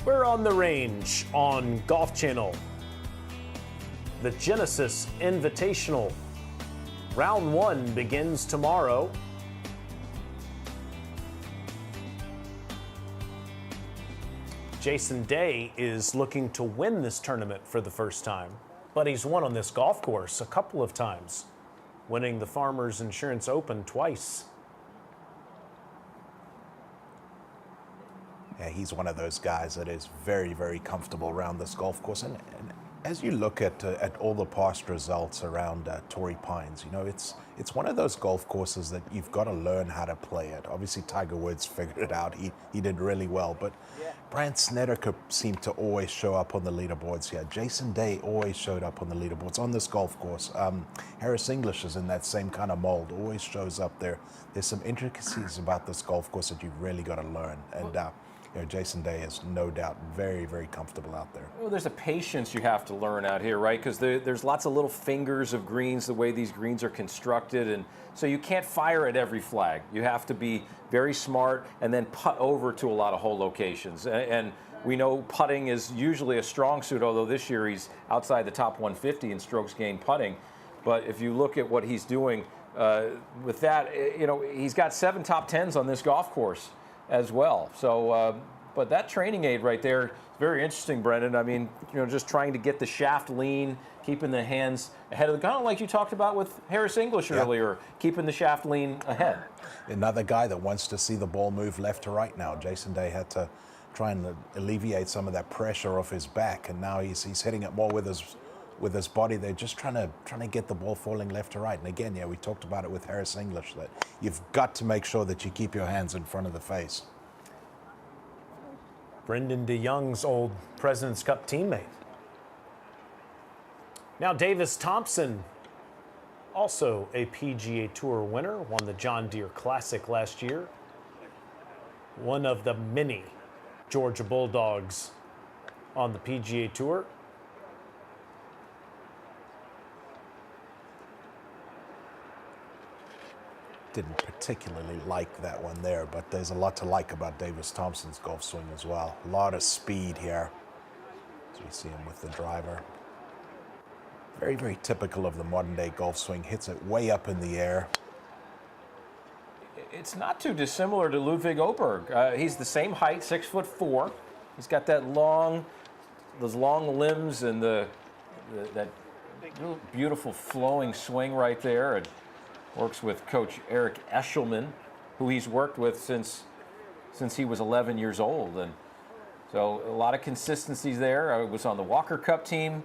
We're on the range on Golf Channel. The Genesis Invitational. Round 1 begins tomorrow. Jason Day is looking to win this tournament for the first time, but he's won on this golf course a couple of times, winning the Farmers Insurance Open twice. Yeah, he's one of those guys that is very, very comfortable around this golf course. And as you look at all the past results around Torrey Pines, you know, it's one of those golf courses that you've got to learn how to play it. Obviously, Tiger Woods figured it out. He did really well. But Brandt Snedeker seemed to always show up on the leaderboards here. Jason Day always showed up on the leaderboards on this golf course. Harris English is in that same kind of mold, always shows up there. There's some intricacies about this golf course that you've really got to learn. And you know, Jason Day is no doubt very, very comfortable out there. Well, there's a patience you have to learn out here, right? Because there's lots of little fingers of greens, the way these greens are constructed, and so you can't fire at every flag. You have to be very smart and then putt over to a lot of hole locations. And we know putting is usually a strong suit, although this year he's outside the top 150 in strokes gained putting. But if you look at what he's doing with that, you know, he's got 7 top 10s on this golf course as well. So, but that training aid right there is very interesting, Brendan. I mean, you know, just trying to get the shaft lean, keeping the hands ahead of the gun, like you talked about with Harris English earlier, keeping the shaft lean ahead. Another guy that wants to see the ball move left to right now. Jason Day had to try and alleviate some of that pressure off his back, and now he's hitting it more with his body. They're just trying to get the ball falling left to right. And again, yeah, we talked about it with Harris English, that you've got to make sure that you keep your hands in front of the face. Brendan DeYoung's old President's Cup teammate. Now Davis Thompson, also a PGA Tour winner, won the John Deere Classic last year. One of the many Georgia Bulldogs on the PGA Tour. Didn't particularly like that one there, but there's a lot to like about Davis Thompson's golf swing as well. A lot of speed here. So we see him with the driver. Very, very typical of the modern day golf swing. Hits it way up in the air. It's not too dissimilar to Ludwig Aberg. He's the same height, 6'4". He's got those long limbs and that real beautiful flowing swing right there. And works with Coach Eric Eshelman, who he's worked with since he was 11 years old. And so a lot of consistencies there. I was on the Walker Cup team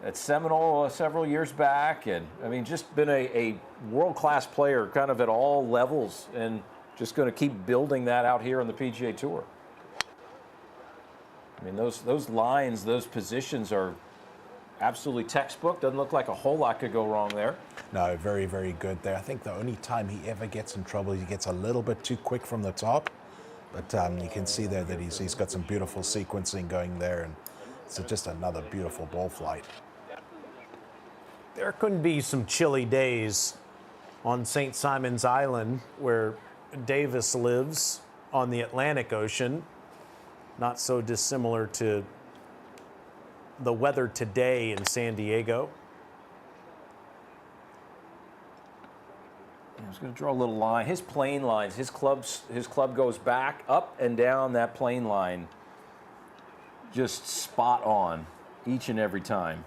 at Seminole several years back, and I mean, just been a world-class player kind of at all levels, and just going to keep building that out here on the PGA Tour. I mean, those lines, those positions are absolutely textbook. Doesn't look like a whole lot could go wrong there. No, very, very good there. I think the only time he ever gets in trouble, he gets a little bit too quick from the top, but you can see there that he's got some beautiful sequencing going there, and it's just another beautiful ball flight. There couldn't be some chilly days on St. Simon's Island, where Davis lives on the Atlantic Ocean. Not so dissimilar to the weather today in San Diego. I was going to draw a little line. His plane lines, his club goes back, up and down that plane line, just spot on each and every time.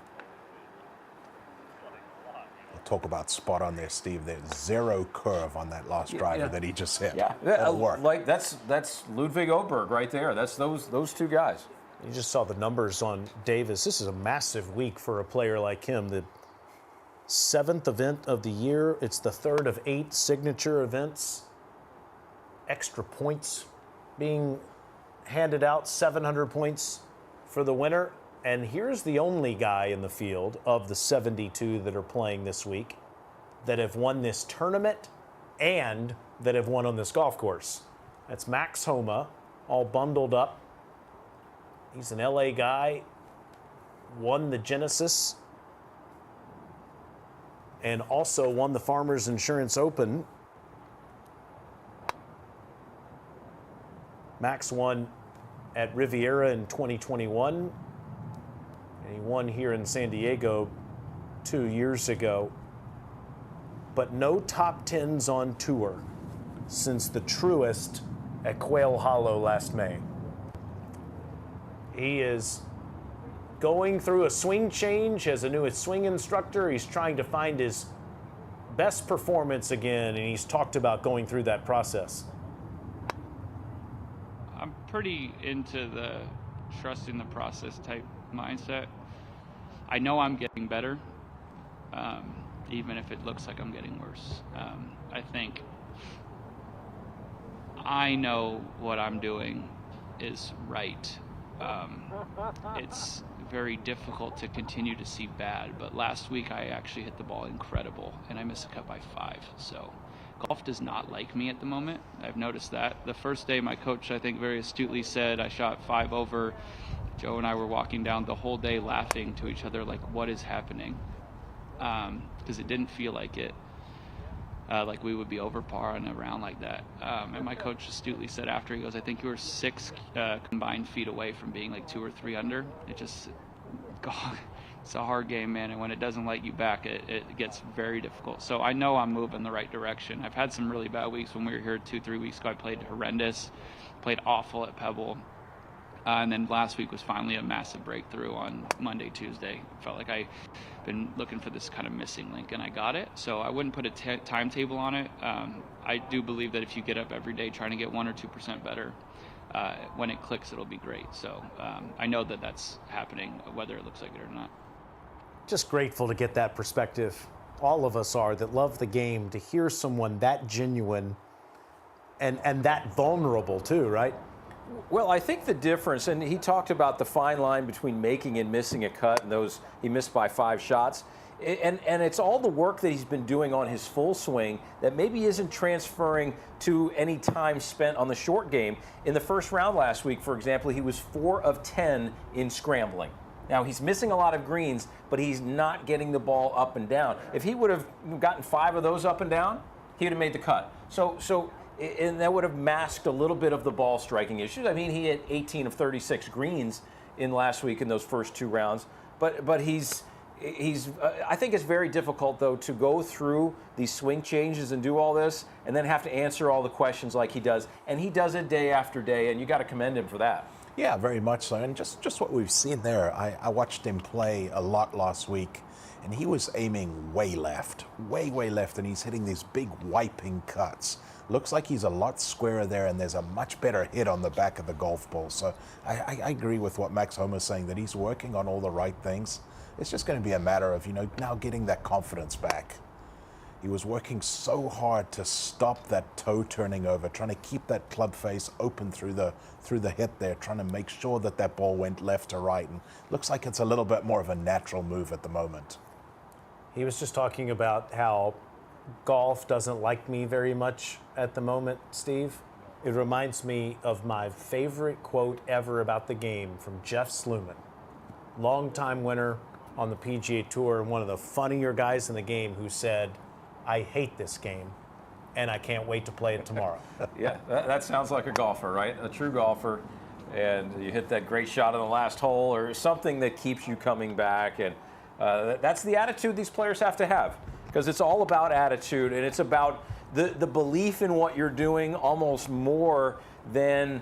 Talk about spot on there, Steve. There's zero curve on that last driver that he just hit. Yeah, that'll work. Like that's Ludwig Aberg right there. That's those two guys. You just saw the numbers on Davis. This is a massive week for a player like him. The 7th event of the year. It's the 3rd of 8 signature events. Extra points being handed out, 700 points for the winner. And here's the only guy in the field of the 72 that are playing this week that have won this tournament and that have won on this golf course. That's Max Homa, all bundled up. He's an LA guy, won the Genesis, and also won the Farmers Insurance Open. Max won at Riviera in 2021. And he won here in San Diego 2 years ago. But no top 10s on tour since the Truist at Quail Hollow last May. He is going through a swing change as a new swing instructor. He's trying to find his best performance again, and he's talked about going through that process. I'm pretty into the trusting the process type mindset. I know I'm getting better, even if it looks like I'm getting worse. I think I know what I'm doing is right. It's very difficult to continue to see bad, but last week I actually hit the ball incredible, and I missed a cut by 5. So golf does not like me at the moment. I've noticed that. The first day, my coach, I think, very astutely said I shot 5 over. Joe and I were walking down the whole day laughing to each other like, what is happening? Because it didn't feel like it. Like we would be over par in a round like that. And my coach astutely said after, he goes, I think you were 6 combined feet away from being like 2 or 3 under. It just, God, it's a hard game, man. And when it doesn't light you back, it gets very difficult. So I know I'm moving the right direction. I've had some really bad weeks. When we were here 2-3 weeks ago, I played horrendous, played awful at Pebble. And then last week was finally a massive breakthrough on Monday, Tuesday. Felt like I've been looking for this kind of missing link, and I got it. So I wouldn't put a timetable on it. I do believe that if you get up every day trying to get 1 or 2% better, when it clicks, it'll be great. So I know that that's happening, whether it looks like it or not. Just grateful to get that perspective. All of us are that love the game, to hear someone that genuine and that vulnerable too, right? Well, I think the difference, and he talked about the fine line between making and missing a cut, and those he missed by 5 shots. And it's all the work that he's been doing on his full swing that maybe isn't transferring to any time spent on the short game. In the first round last week, for example, he was 4 of 10 in scrambling. Now, he's missing a lot of greens, but he's not getting the ball up and down. If he would have gotten 5 of those up and down, he would have made the cut. And that would have masked a little bit of the ball striking issues. I mean, he had 18 of 36 greens in last week in those first 2 rounds. But he's I think it's very difficult, though, to go through these swing changes and do all this and then have to answer all the questions like he does. And he does it day after day, and you got to commend him for that. Yeah, very much so. And just what we've seen there, I watched him play a lot last week, and he was aiming way left, way left, and he's hitting these big wiping cuts. Looks like he's a lot squarer there, and there's a much better hit on the back of the golf ball. So I agree with what Max Homa is saying, that he's working on all the right things. It's just going to be a matter of, now getting that confidence back. He was working so hard to stop that toe turning over, trying to keep that club face open through the hit there, trying to make sure that that ball went left to right. And looks like it's a little bit more of a natural move at the moment. He was just talking about how golf doesn't like me very much at the moment, Steve. It reminds me of my favorite quote ever about the game from Jeff Sluman, longtime winner on the PGA Tour, and one of the funnier guys in the game, who said, "I hate this game, and I can't wait to play it tomorrow." Yeah, that sounds like a golfer, right? A true golfer. And you hit that great shot on the last hole, or something that keeps you coming back. And that's the attitude these players have to have, because it's all about attitude, and it's about the belief in what you're doing almost more than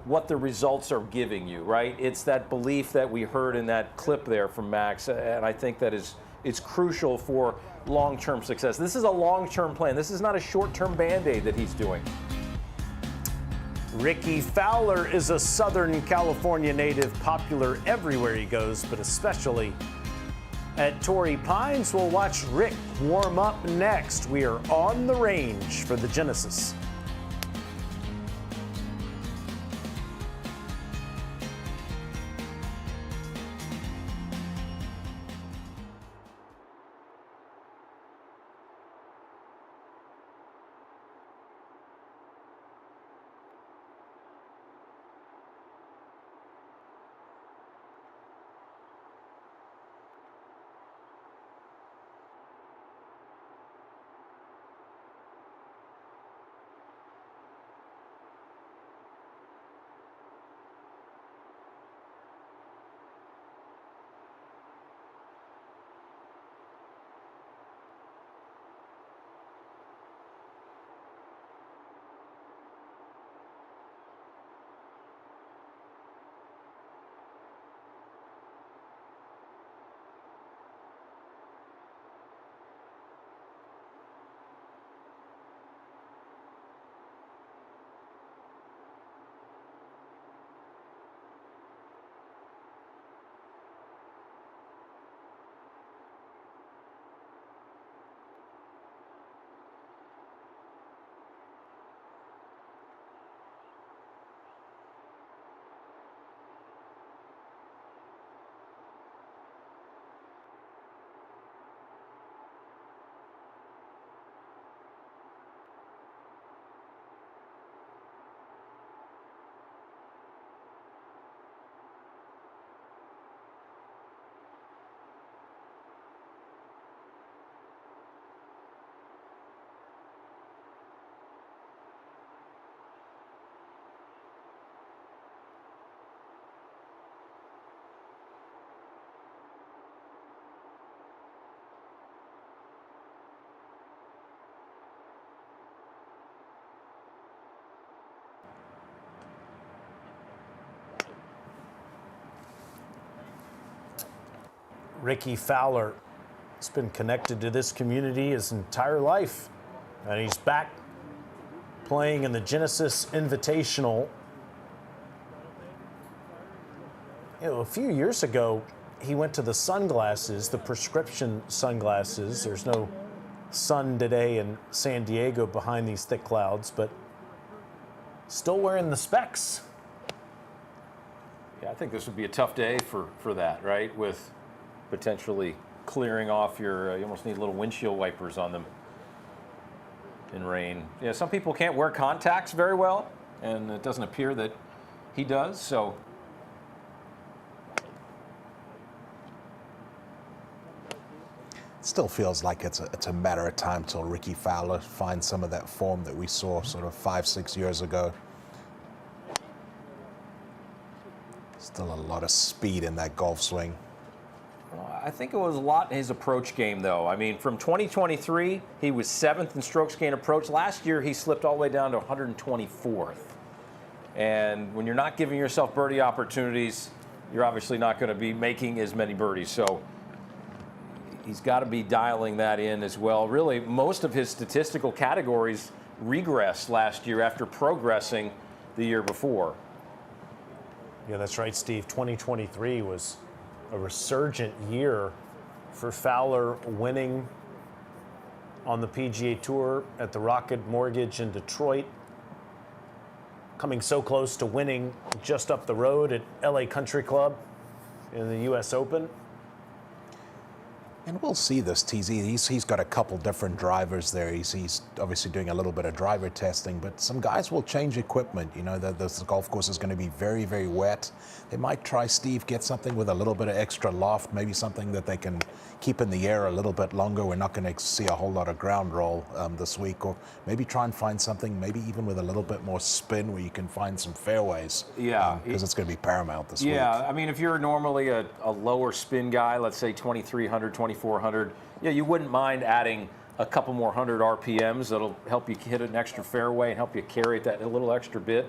what the results are giving you, right? It's that belief that we heard in that clip there from Max, and I think that it's crucial for long-term success. This is a long-term plan. This is not a short-term Band-Aid that he's doing. Rickie Fowler is a Southern California native, popular everywhere he goes, but especially at Torrey Pines. We'll watch Rick warm up next. We are on the range for the Genesis. Rickie Fowler has been connected to this community his entire life, and he's back playing in the Genesis Invitational. A few years ago, he went to the sunglasses, the prescription sunglasses. There's no sun today in San Diego behind these thick clouds, but still wearing the specs. Yeah, I think this would be a tough day for that, right? With potentially clearing off you almost need little windshield wipers on them in rain. Yeah, some people can't wear contacts very well, and it doesn't appear that he does, so. It still feels like it's a matter of time till Rickie Fowler finds some of that form that we saw sort of 5-6 years ago. Still a lot of speed in that golf swing. I think it was a lot in his approach game, though. I mean, from 2023, he was 7th in strokes gained approach. Last year, he slipped all the way down to 124th. And when you're not giving yourself birdie opportunities, you're obviously not going to be making as many birdies. So he's got to be dialing that in as well. Really, most of his statistical categories regressed last year after progressing the year before. Yeah, that's right, Steve. 2023 was a resurgent year for Fowler, winning on the PGA Tour at the Rocket Mortgage in Detroit, coming so close to winning just up the road at LA Country Club in the US Open. And we'll see this, TZ. He's got a couple different drivers there. He's obviously doing a little bit of driver testing, but some guys will change equipment. You know, this golf course is going to be very, very wet. They might try, Steve, get something with a little bit of extra loft, maybe something that they can keep in the air a little bit longer. We're not going to see a whole lot of ground roll this week, or maybe try and find something, maybe even with a little bit more spin where you can find some fairways. Yeah. Because it's going to be paramount this week. Yeah, I mean, if you're normally a lower spin guy, let's say 2,300, 2,400, yeah, you wouldn't mind adding a couple more 100 RPMs that'll help you hit an extra fairway and help you carry it that a little extra bit.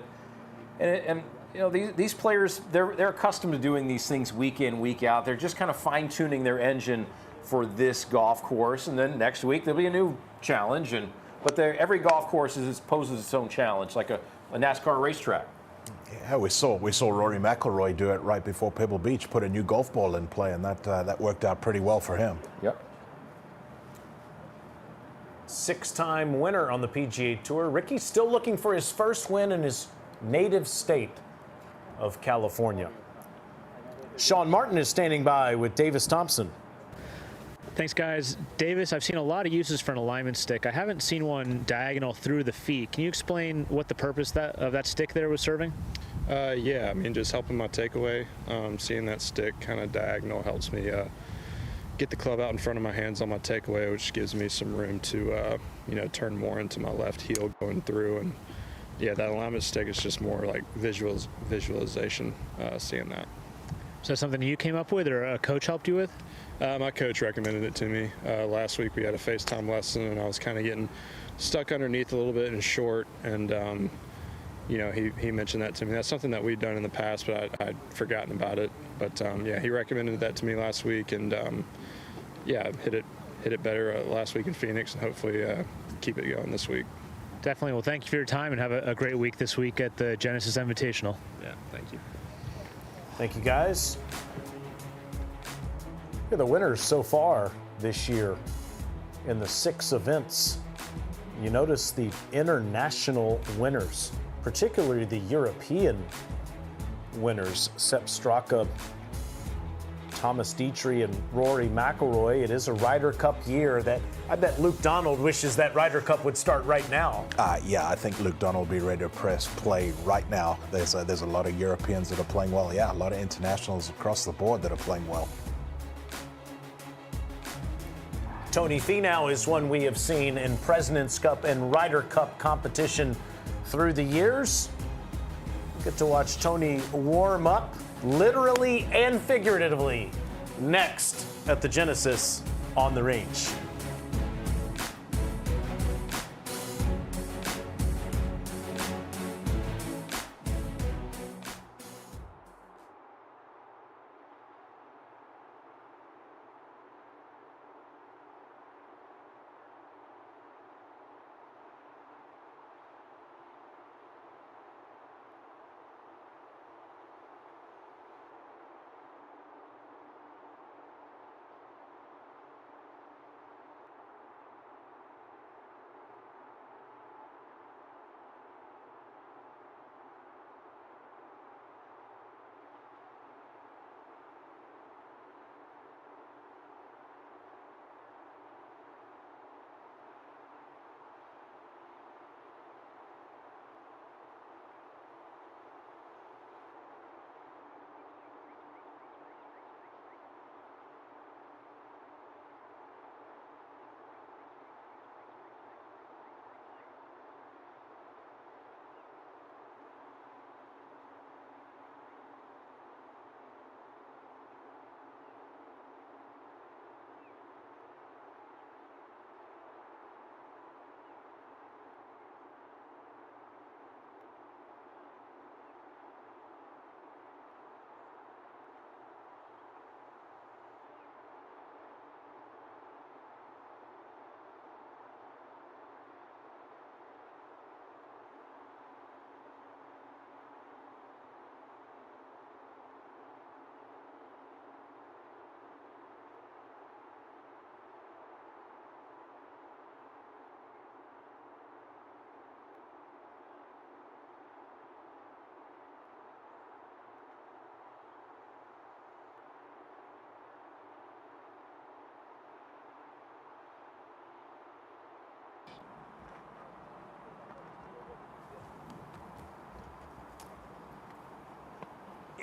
And you know, these players, they're accustomed to doing these things week in, week out. They're just kind of fine-tuning their engine for this golf course, and then next week there'll be a new challenge. But every golf course poses its own challenge, like a NASCAR racetrack. Yeah, we saw Rory McIlroy do it right before Pebble Beach, put a new golf ball in play, and that worked out pretty well for him. Yep. 6-time winner on the PGA Tour. Rickie's still looking for his first win in his native state of California. Sean Martin is standing by with Davis Thompson. Thanks, guys. Davis, I've seen a lot of uses for an alignment stick. I haven't seen one diagonal through the feet. Can you explain what the purpose of that stick there was serving? Yeah, I mean, just helping my takeaway. Seeing that stick kind of diagonal helps me get the club out in front of my hands on my takeaway, which gives me some room to, turn more into my left heel going through. And yeah, that alignment stick is just more like visualization, seeing that. Is that something you came up with or a coach helped you with? My coach recommended it to me. Last week we had a FaceTime lesson, and I was kind of getting stuck underneath a little bit and short, and he mentioned that to me. That's something that we'd done in the past, but I'd forgotten about it. But yeah, he recommended that to me last week, and hit it better last week in Phoenix, and hopefully keep it going this week. Definitely. Well, thank you for your time, and have a great week this week at the Genesis Invitational. Yeah, thank you. Thank you, guys. Here are the winners so far this year in the 6 events. You notice the international winners, particularly the European winners, Sepp Straka, Thomas Dietrich, and Rory McIlroy. It is a Ryder Cup year that I bet Luke Donald wishes that Ryder Cup would start right now. Yeah, I think Luke Donald will be ready to press play right now. There's a lot of Europeans that are playing well. Yeah, a lot of internationals across the board that are playing well. Tony Finau is one we have seen in President's Cup and Ryder Cup competition through the years. Get to watch Tony warm up, literally and figuratively, next at the Genesis on the range.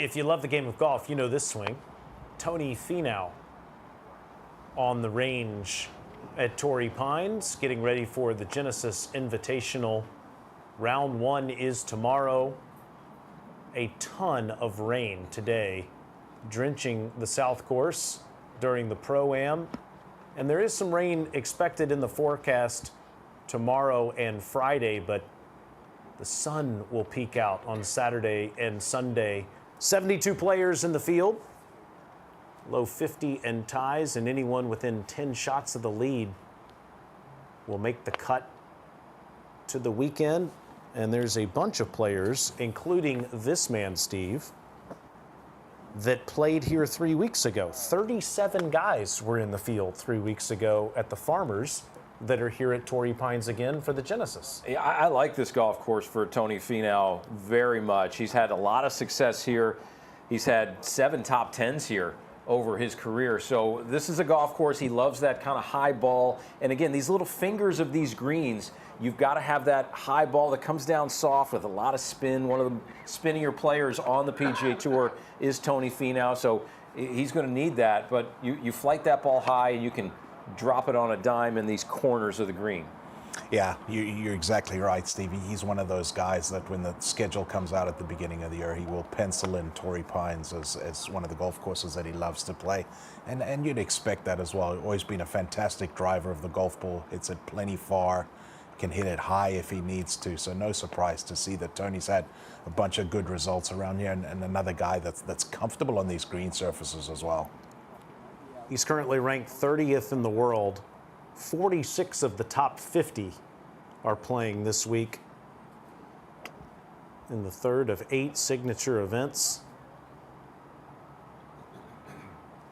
If you love the game of golf, you know this swing. Tony Finau on the range at Torrey Pines, getting ready for the Genesis Invitational. Round 1 is tomorrow. A ton of rain today, drenching the South Course during the Pro-Am. And there is some rain expected in the forecast tomorrow and Friday, but the sun will peek out on Saturday and Sunday. 72 players in the field, low 50 and ties, and anyone within 10 shots of the lead will make the cut to the weekend. And there's a bunch of players, including this man, Steve, that played here 3 weeks ago. 37 guys were in the field 3 weeks ago at the Farmers that are here at Torrey Pines again for the Genesis. Yeah, I like this golf course for Tony Finau very much. He's had a lot of success here. He's had 7 top 10s here over his career. So this is a golf course. He loves that kind of high ball. And again, these little fingers of these greens, you've got to have that high ball that comes down soft with a lot of spin. One of the spinnier players on the PGA Tour is Tony Finau. So he's going to need that. But you flight that ball high and you can drop it on a dime in these corners of the green. Yeah, you're exactly right, Stevie. He's one of those guys that when the schedule comes out at the beginning of the year, he will pencil in Torrey Pines as one of the golf courses that he loves to play. And you'd expect that as well. He's always been a fantastic driver of the golf ball. Hits it plenty far, can hit it high if he needs to. So no surprise to see that Tony's had a bunch of good results around here, and another guy that's comfortable on these green surfaces as well. He's currently ranked 30th in the world. 46 of the top 50 are playing this week in the third of 8 signature events.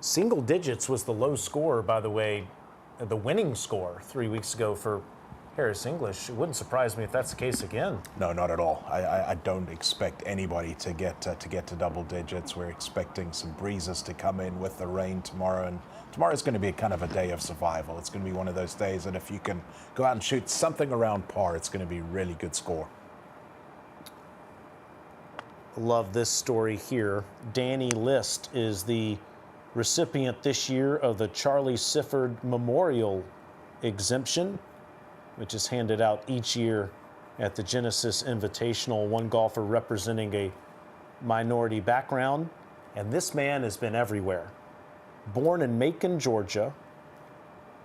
Single digits was the low score, by the way, the winning score 3 weeks ago for Harris English. It wouldn't surprise me if that's the case again. No, not at all. I don't expect anybody to get to double digits. We're expecting some breezes to come in with the rain tomorrow, and tomorrow's going to be kind of a day of survival. It's going to be one of those days that if you can go out and shoot something around par, it's going to be a really good score. Love this story here. Danny List is the recipient this year of the Charlie Sifford Memorial Exemption, which is handed out each year at the Genesis Invitational, one golfer representing a minority background. And this man has been everywhere. Born in Macon, Georgia,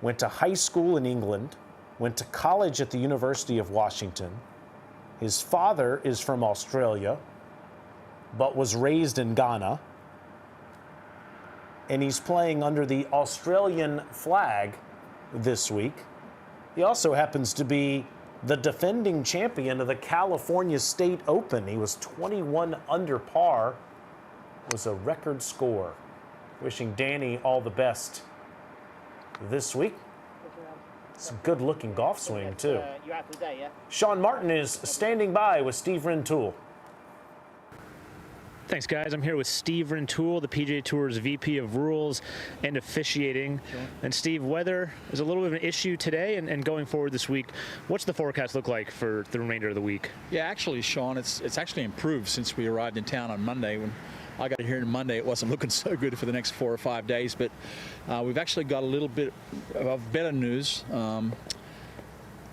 went to high school in England, went to college at the University of Washington. His father is from Australia, but was raised in Ghana. And he's playing under the Australian flag this week. He also happens to be the defending champion of the California State Open. He was 21 under par, was a record score. Wishing Danny all the best this week. It's a good-looking golf swing, too. You're out for the day, yeah? Sean Martin is standing by with Steve Rintoul. Thanks, guys. I'm here with Steve Rintoul, the PGA Tour's VP of Rules and Officiating. Sure. And Steve, weather is a little bit of an issue today and going forward this week. What's the forecast look like for the remainder of the week? Yeah, actually, Sean, it's actually improved since we arrived in town on Monday. When I got here on Monday, it wasn't looking so good for the next 4 or 5 days, but we've actually got a little bit of better news.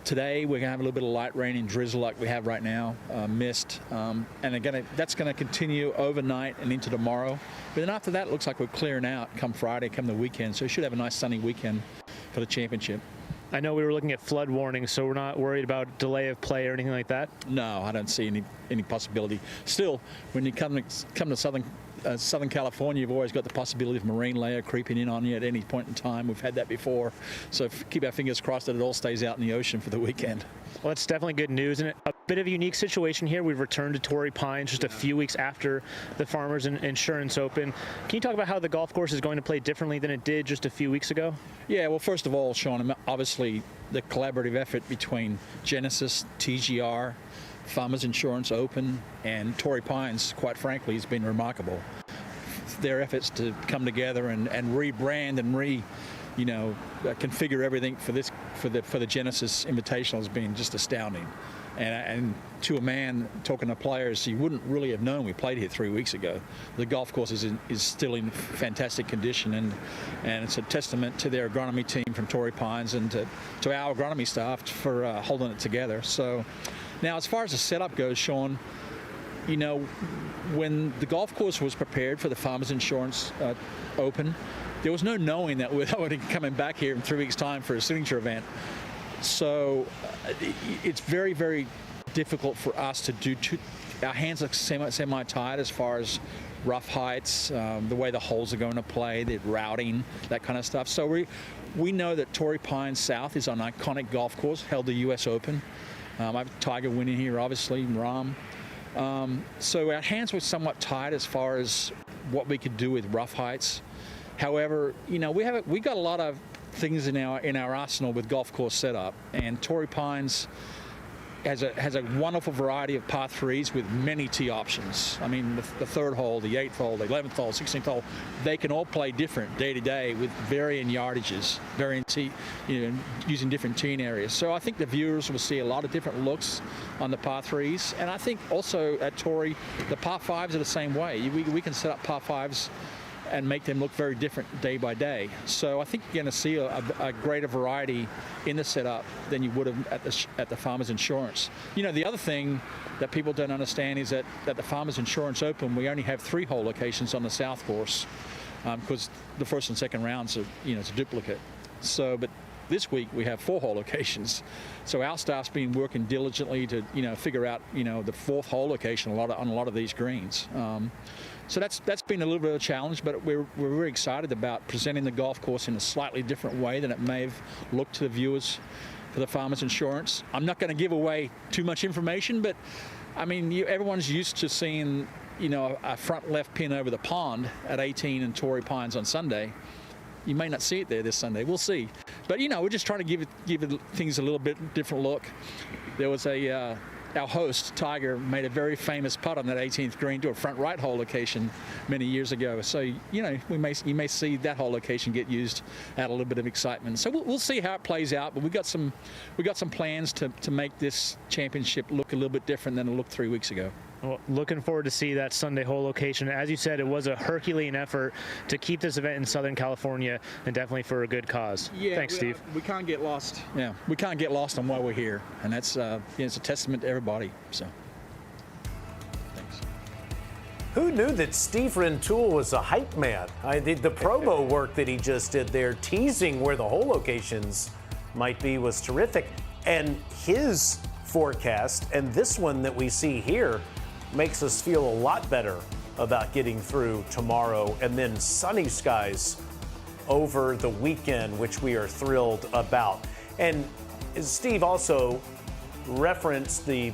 Today, we're going to have a little bit of light rain and drizzle like we have right now, mist. And again, that's going to continue overnight and into tomorrow. But then after that, it looks like we're clearing out come Friday, come the weekend. So we should have a nice sunny weekend for the championship. I know we were looking at flood warnings, so we're not worried about delay of play or anything like that? No, I don't see any possibility. Still, when you come to Southern California, you've always got the possibility of marine layer creeping in on you at any point in time. We've had that before. So keep our fingers crossed that it all stays out in the ocean for the weekend. Well, that's definitely good news. And a bit of a unique situation here. We've returned to Torrey Pines just a few weeks after the Farmers Insurance Open. Can you talk about how the golf course is going to play differently than it did just a few weeks ago? Yeah, well, first of all, Sean, obviously the collaborative effort between Genesis, TGR, Farmers Insurance Open, and Torrey Pines, quite frankly, has been remarkable. Their efforts to come together and rebrand and configure everything for the Genesis Invitational has been just astounding. And to a man talking to players, you wouldn't really have known we played here 3 weeks ago. The golf course is still in fantastic condition, and it's a testament to their agronomy team from Torrey Pines and to our agronomy staff for holding it together. So now, as far as the setup goes, Sean, you know, when the golf course was prepared for the Farmers Insurance Open, there was no knowing that we're coming back here in 3 weeks' time for a signature event. So it's very, very difficult for us to do. Our hands are semi-tied as far as rough heights, the way the holes are going to play, the routing, that kind of stuff. So we know that Torrey Pines South is an iconic golf course, held the U.S. Open. Tiger winning here, obviously, and Rahm. So our hands were somewhat tied as far as what we could do with rough heights. However, you know, we got a lot of things in our arsenal with golf course setup, and Torrey Pines has a wonderful variety of par threes with many tee options. I mean, the third hole, the 8th hole, the 11th hole, 16th hole, they can all play different day to day with varying yardages, varying tee, you know, using different teeing areas. So I think the viewers will see a lot of different looks on the par threes, and I think also at Torrey, the par fives are the same way. We can set up par fives and make them look very different day by day. So I think you're going to see a greater variety in the setup than you would have at the Farmers Insurance. You know, the other thing that people don't understand is that at the Farmers Insurance Open, we only have 3 hole locations on the South course because the first and second rounds are, you know, it's a duplicate. So, but this week we have 4 hole locations. So our staff's been working diligently to, you know, figure out, you know, the 4th hole location on a lot of these greens. So that's been a little bit of a challenge, but we're very excited about presenting the golf course in a slightly different way than it may have looked to the viewers for the Farmers Insurance. I'm not going to give away too much information, but I mean, everyone's used to seeing, you know, a front left pin over the pond at 18 and Torrey Pines on Sunday. You may not see it there this Sunday. We'll see. But, you know, we're just trying to give things a little bit different look. There was our host, Tiger, made a very famous putt on that 18th green to a front right hole location many years ago. So, you know, you may see that hole location get used, add a little bit of excitement. So we'll see how it plays out, but we got some plans to make this championship look a little bit different than it looked 3 weeks ago. Well, looking forward to see that Sunday hole location. As you said, it was a Herculean effort to keep this event in Southern California, and definitely for a good cause. Yeah, thanks, Steve. We can't get lost. Yeah, we can't get lost on why we're here, and that's it's a testament to everybody. So, thanks. Who knew that Steve Rintoul was a hype man? The promo work that he just did there, teasing where the hole locations might be, was terrific, and his forecast and this one that we see here makes us feel a lot better about getting through tomorrow, and then sunny skies over the weekend, which we are thrilled about. And Steve also referenced the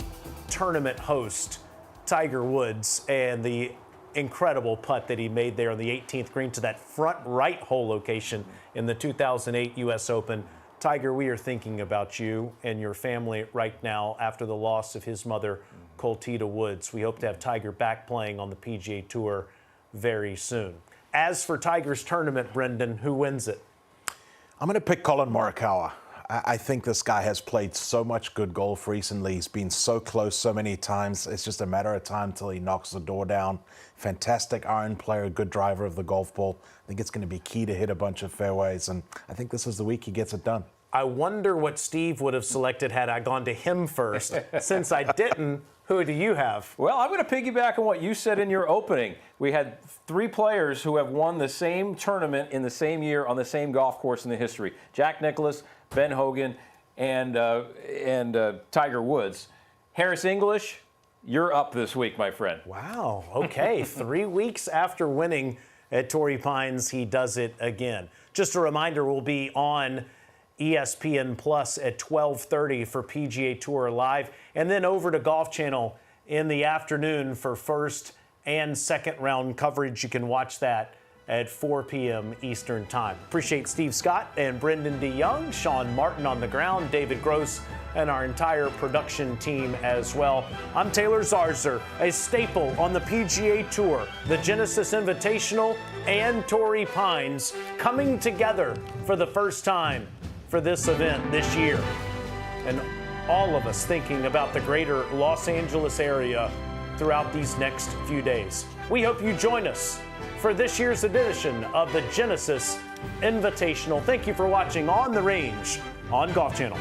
tournament host, Tiger Woods, and the incredible putt that he made there on the 18th green to that front right hole location in the 2008 U.S. Open. Tiger, we are thinking about you and your family right now after the loss of his mother, Coltita Woods. We hope to have Tiger back playing on the PGA Tour very soon. As for Tiger's tournament, Brendan, who wins it? I'm going to pick Colin Morikawa. I think this guy has played so much good golf recently. He's been so close so many times. It's just a matter of time till he knocks the door down. Fantastic iron player, good driver of the golf ball. I think it's going to be key to hit a bunch of fairways, and I think this is the week he gets it done. I wonder what Steve would have selected had I gone to him first. Since I didn't, who do you have? Well, I'm going to piggyback on what you said in your opening. We had 3 players who have won the same tournament in the same year on the same golf course in the history. Jack Nicklaus, Ben Hogan, and Tiger Woods. Harris English, you're up this week, my friend. Wow, okay. 3 weeks after winning at Torrey Pines, he does it again. Just a reminder, we'll be on ESPN Plus at 12:30 for PGA Tour Live, and then over to Golf Channel in the afternoon for first and second round coverage. You can watch that at 4 p.m. Eastern Time. Appreciate Steve Scott and Brendan DeYoung, Sean Martin on the ground, David Gross, and our entire production team as well. I'm Taylor Zarzer, a staple on the PGA Tour, the Genesis Invitational, and Torrey Pines coming together for the first time for this event this year. And all of us thinking about the greater Los Angeles area throughout these next few days. We hope you join us for this year's edition of the Genesis Invitational. Thank you for watching On the Range on Golf Channel.